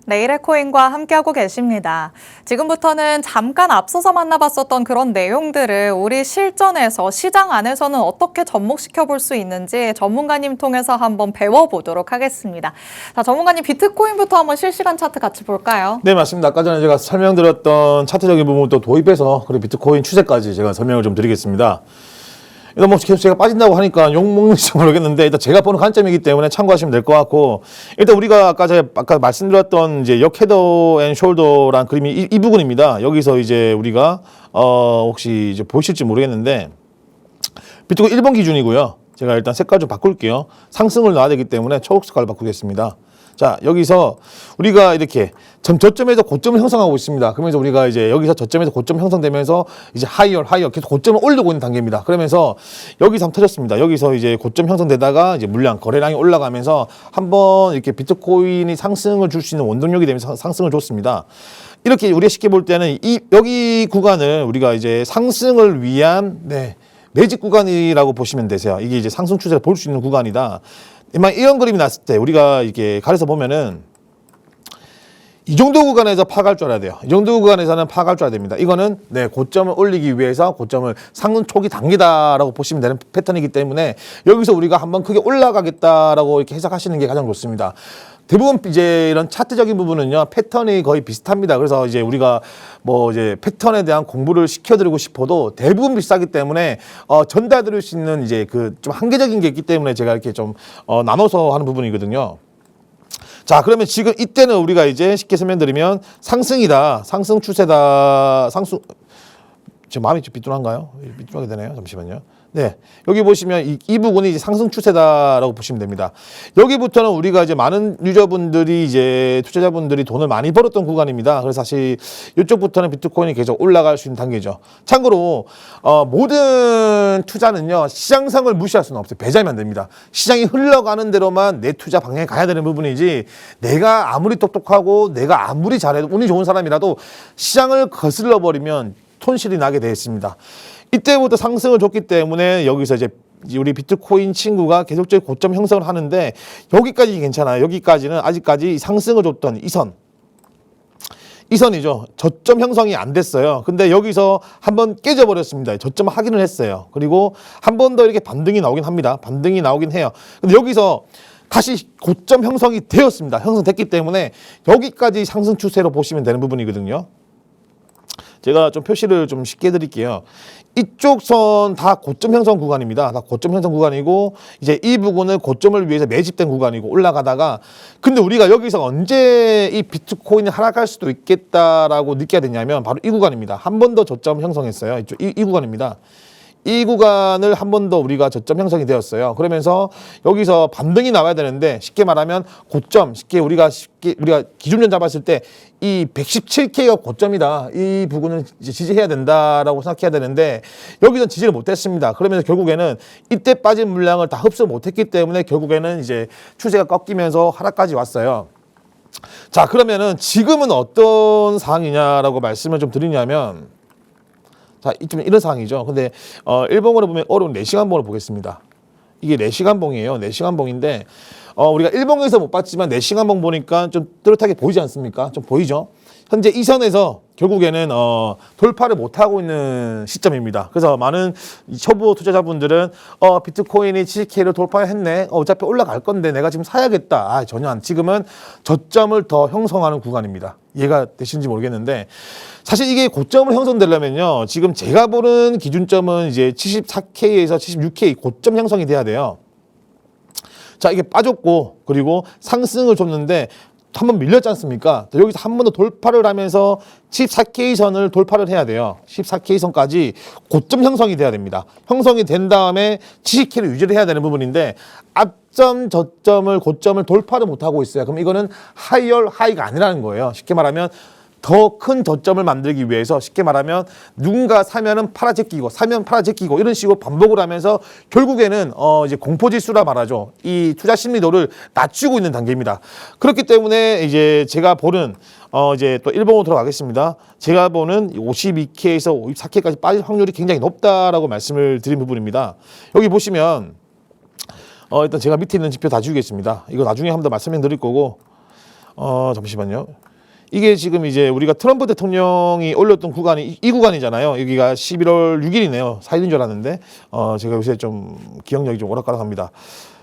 내일의 코인과 함께하고 계십니다. 지금부터는 잠깐 앞서서 만나봤었던 그런 내용들을 우리 실전에서 시장 안에서는 어떻게 접목시켜 볼 수 있는지 전문가님 통해서 한번 배워보도록 하겠습니다. 자, 전문가님 비트코인부터 한번 실시간 차트 같이 볼까요? 네, 맞습니다. 아까 전에 제가 설명드렸던 차트적인 부분을 또 도입해서 그리고 비트코인 추세까지 제가 설명을 좀 드리겠습니다. 일단 뭐 계속 제가 빠진다고 하니까 욕먹는지 모르겠는데 일단 제가 보는 관점이기 때문에 참고하시면 될 것 같고, 일단 우리가 아까 말씀드렸던 이제 역 헤더 앤 숄더란 그림이 이 부분입니다. 여기서 이제 우리가 혹시 이제 보실지 모르겠는데 비트코인 1번 기준이고요. 제가 일단 색깔 좀 바꿀게요. 상승을 놔야 되기 때문에 초록 색깔을 바꾸겠습니다. 자, 여기서 우리가 이렇게 저점에서 고점을 형성하고 있습니다. 그러면서 우리가 이제 여기서 저점에서 고점 형성되면서 이제 하이어 계속 고점을 올리고 있는 단계입니다. 그러면서 여기서 한번 터졌습니다. 여기서 이제 고점 형성되다가 이제 물량 거래량이 올라가면서 한번 이렇게 비트코인이 상승을 줄 수 있는 원동력이 되면서 상승을 줬습니다. 이렇게 우리가 쉽게 볼 때는 여기 구간을 우리가 이제 상승을 위한 매집 구간이라고 보시면 되세요. 이게 이제 상승 추세를 볼 수 있는 구간이다. 이런 그림이 났을 때 우리가 이렇게 가려서 보면은 이 정도 구간에서 파갈 줄 알아야 돼요. 이 정도 구간에서는 파갈 줄 알아야 됩니다. 이거는 고점을 올리기 위해서 고점을 상승 초기 단계다라고 보시면 되는 패턴이기 때문에 여기서 우리가 한번 크게 올라가겠다라고 이렇게 해석하시는 게 가장 좋습니다. 대부분 이제 이런 차트적인 부분은요, 패턴이 거의 비슷합니다. 그래서 이제 우리가 뭐 이제 패턴에 대한 공부를 시켜드리고 싶어도 대부분 비슷하기 때문에 전달드릴 수 있는 이제 그 좀 한계적인 게 있기 때문에 제가 이렇게 좀 나눠서 하는 부분이거든요. 자, 그러면 지금 이때는 우리가 이제 쉽게 설명드리면 상승이다, 상승 추세다, 지금 마음이 좀 삐뚤한가요? 삐뚤하게 되네요. 잠시만요. 네, 여기 보시면 이 부분이 이제 상승 추세다라고 보시면 됩니다. 여기부터는 우리가 이제 많은 유저분들이 이제 투자자분들이 돈을 많이 벌었던 구간입니다. 그래서 사실 이쪽부터는 비트코인이 계속 올라갈 수 있는 단계죠. 참고로 모든 투자는요, 시장성을 무시할 수는 없어요. 배제하면 안 됩니다. 시장이 흘러가는 대로만 내 투자 방향에 가야 되는 부분이지, 내가 아무리 똑똑하고 내가 아무리 잘해도 운이 좋은 사람이라도 시장을 거슬러 버리면 손실이 나게 되어 있습니다. 이때부터 상승을 줬기 때문에 여기서 이제 우리 비트코인 친구가 계속적인 고점 형성을 하는데, 여기까지 괜찮아요. 여기까지는 아직까지 상승을 줬던 이 선이죠. 저점 형성이 안 됐어요. 근데 여기서 한번 깨져버렸습니다. 저점 확인을 했어요. 그리고 한 번 더 이렇게 반등이 나오긴 합니다. 반등이 나오긴 해요. 근데 여기서 다시 고점 형성이 되었습니다. 형성됐기 때문에 여기까지 상승 추세로 보시면 되는 부분이거든요. 제가 좀 표시를 좀 쉽게 해드릴게요. 이쪽 선 다 고점 형성 구간입니다. 다 고점 형성 구간이고, 이제 이 부분은 고점을 위해서 매집된 구간이고 올라가다가, 근데 우리가 여기서 언제 이 비트코인이 하락할 수도 있겠다라고 느껴야 되냐면 바로 이 구간입니다. 한 번 더 저점 형성했어요. 이 구간입니다. 이 구간을 한 번 더 우리가 저점 형성이 되었어요. 그러면서 여기서 반등이 나와야 되는데, 쉽게 말하면 고점, 우리가 기준점 잡았을 때 이 117K가 고점이다, 이 부분은 이제 지지해야 된다라고 생각해야 되는데, 여기서 지지를 못했습니다. 그러면서 결국에는 이때 빠진 물량을 다 흡수 못했기 때문에 결국에는 이제 추세가 꺾이면서 하락까지 왔어요. 자, 그러면은 지금은 어떤 상황이냐라고 말씀을 좀 드리냐면, 자, 이쯤 이런 상황이죠. 근데 일봉으로 보면 어려운 4시간 봉을 보겠습니다. 이게 4시간 봉이에요. 4시간 봉인데 우리가 일봉에서 못 봤지만 4시간 봉 보니까 좀 뚜렷하게 보이지 않습니까? 좀 보이죠? 현재 이 선에서 결국에는 돌파를 못하고 있는 시점입니다. 그래서 많은 초보 투자자분들은 비트코인이 70K를 돌파했네, 어차피 올라갈 건데 내가 지금 사야겠다. 전혀 안. 지금은 저점을 더 형성하는 구간입니다. 이해가 되시는지 모르겠는데, 사실 이게 고점을 형성되려면요, 지금 제가 보는 기준점은 이제 74K에서 76K 고점 형성이 돼야 돼요. 자, 이게 빠졌고 그리고 상승을 줬는데 한번 밀렸지 않습니까? 여기서 한 번 더 돌파를 하면서 14K선을 돌파를 해야 돼요. 14K선까지 고점 형성이 돼야 됩니다. 형성이 된 다음에 70K를 유지를 해야 되는 부분인데, 앞점, 저점을, 고점을 돌파를 못하고 있어요. 그럼 이거는 하이가 아니라는 거예요. 쉽게 말하면 더 큰 저점을 만들기 위해서, 쉽게 말하면 누군가 사면은 팔아제끼고, 사면 팔아제끼고, 이런 식으로 반복을 하면서 결국에는 이제 공포지수라 말하죠. 이 투자 심리도를 낮추고 있는 단계입니다. 그렇기 때문에 이제 제가 보는 이제 또 일본으로 들어가겠습니다. 제가 보는 52K에서 54K까지 빠질 확률이 굉장히 높다라고 말씀을 드린 부분입니다. 여기 보시면 일단 제가 밑에 있는 지표 다 지우겠습니다. 이거 나중에 한번 더 말씀해 드릴 거고, 잠시만요. 이게 지금 이제 우리가 트럼프 대통령이 올렸던 구간이 이 구간이잖아요. 여기가 11월 6일이네요. 4일인 줄 알았는데 제가 요새 좀 기억력이 좀 오락가락합니다.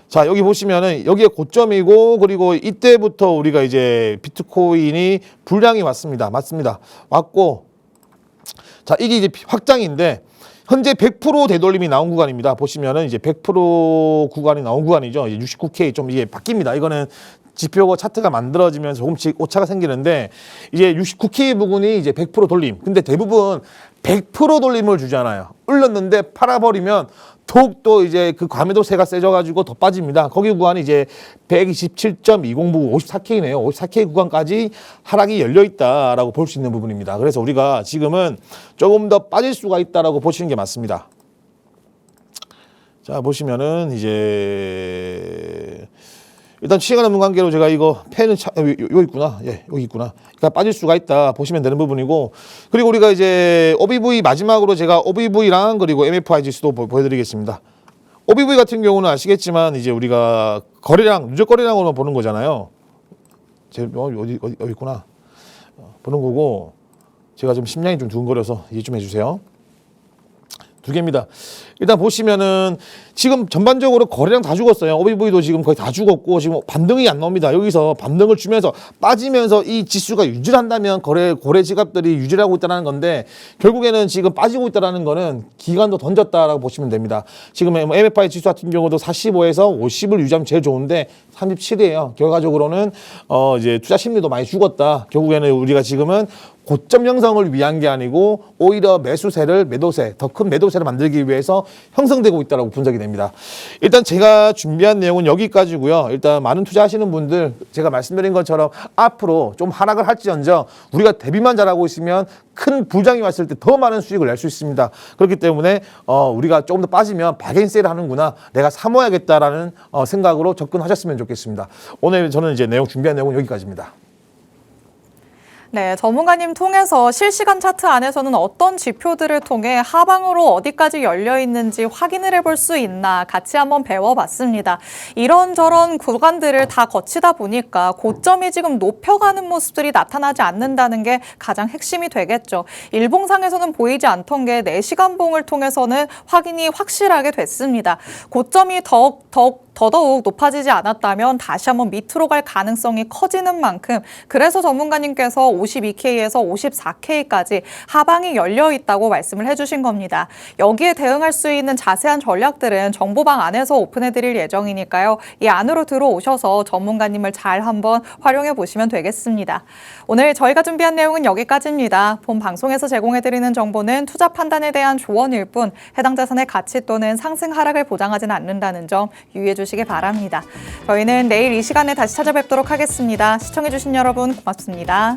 자, 여기 보시면은 여기에 고점이고, 그리고 이때부터 우리가 이제 비트코인이 불량이 왔습니다. 맞습니다. 왔고, 자, 이게 이제 확장인데 현재 100% 되돌림이 나온 구간입니다. 보시면은 이제 100% 구간이 나온 구간이죠. 이제 69K 좀 이게 바뀝니다. 이거는 지표고 차트가 만들어지면서 조금씩 오차가 생기는데, 이제 69K 부분이 이제 100% 돌림. 근데 대부분 100% 돌림을 주잖아요. 올렸는데 팔아버리면 더욱더 이제 그 과매도세가 세져가지고 더 빠집니다. 거기 구간이 이제 127.20 부분 54K네요. 54K 구간까지 하락이 열려있다라고 볼 수 있는 부분입니다. 그래서 우리가 지금은 조금 더 빠질 수가 있다라고 보시는 게 맞습니다. 자, 보시면은 이제 일단 시간 없는 관계로 제가 이거 펜은 여기 있구나. 예, 여기 있구나. 그러니까 빠질 수가 있다 보시면 되는 부분이고, 그리고 우리가 이제 OBV 마지막으로 제가 OBV랑 그리고 MFI 지수도 보여드리겠습니다. OBV 같은 경우는 아시겠지만 이제 우리가 거래량, 누적 거래량으로만 보는 거잖아요. 어디 있구나. 보는 거고, 제가 좀 심량이 좀 두근거려서 이해 좀 해주세요. 두 개입니다. 일단 보시면은 지금 전반적으로 거래량 다 죽었어요. OBV도 지금 거의 다 죽었고, 지금 반등이 안 나옵니다. 여기서 반등을 주면서 빠지면서 이 지수가 유지를 한다면 거래 지갑들이 유지를 하고 있다는 건데, 결국에는 지금 빠지고 있다는 거는 기간도 던졌다라고 보시면 됩니다. 지금 MFI 지수 같은 경우도 45에서 50을 유지하면 제일 좋은데 37이에요. 결과적으로는 이제 투자 심리도 많이 죽었다. 결국에는 우리가 지금은 고점 형성을 위한 게 아니고 오히려 매수세를 더 큰 매도세를 만들기 위해서 형성되고 있다고 분석이 됩니다. 일단 제가 준비한 내용은 여기까지고요. 일단 많은 투자하시는 분들, 제가 말씀드린 것처럼 앞으로 좀 하락을 할지언정 우리가 대비만 잘하고 있으면 큰 부장이 왔을 때 더 많은 수익을 낼 수 있습니다. 그렇기 때문에 우리가 조금 더 빠지면 바겐세일을 하는구나, 내가 사모야겠다라는 생각으로 접근하셨으면 좋겠습니다. 오늘 저는 이제 준비한 내용은 여기까지입니다. 네, 전문가님 통해서 실시간 차트 안에서는 어떤 지표들을 통해 하방으로 어디까지 열려 있는지 확인을 해볼 수 있나 같이 한번 배워봤습니다. 이런저런 구간들을 다 거치다 보니까 고점이 지금 높여가는 모습들이 나타나지 않는다는 게 가장 핵심이 되겠죠. 일봉상에서는 보이지 않던 게 4시간 봉을 통해서는 확인이 확실하게 됐습니다. 고점이 더더욱 높아지지 않았다면 다시 한번 밑으로 갈 가능성이 커지는 만큼, 그래서 전문가님께서 52K에서 54K까지 하방이 열려 있다고 말씀을 해주신 겁니다. 여기에 대응할 수 있는 자세한 전략들은 정보방 안에서 오픈해드릴 예정이니까요. 이 안으로 들어오셔서 전문가님을 잘 한번 활용해 보시면 되겠습니다. 오늘 저희가 준비한 내용은 여기까지입니다. 본 방송에서 제공해드리는 정보는 투자 판단에 대한 조언일 뿐 해당 자산의 가치 또는 상승 하락을 보장하지는 않는다는 점 유의해 주시기 바랍니다. 저희는 내일 이 시간에 다시 찾아뵙도록 하겠습니다. 시청해주신 여러분 고맙습니다.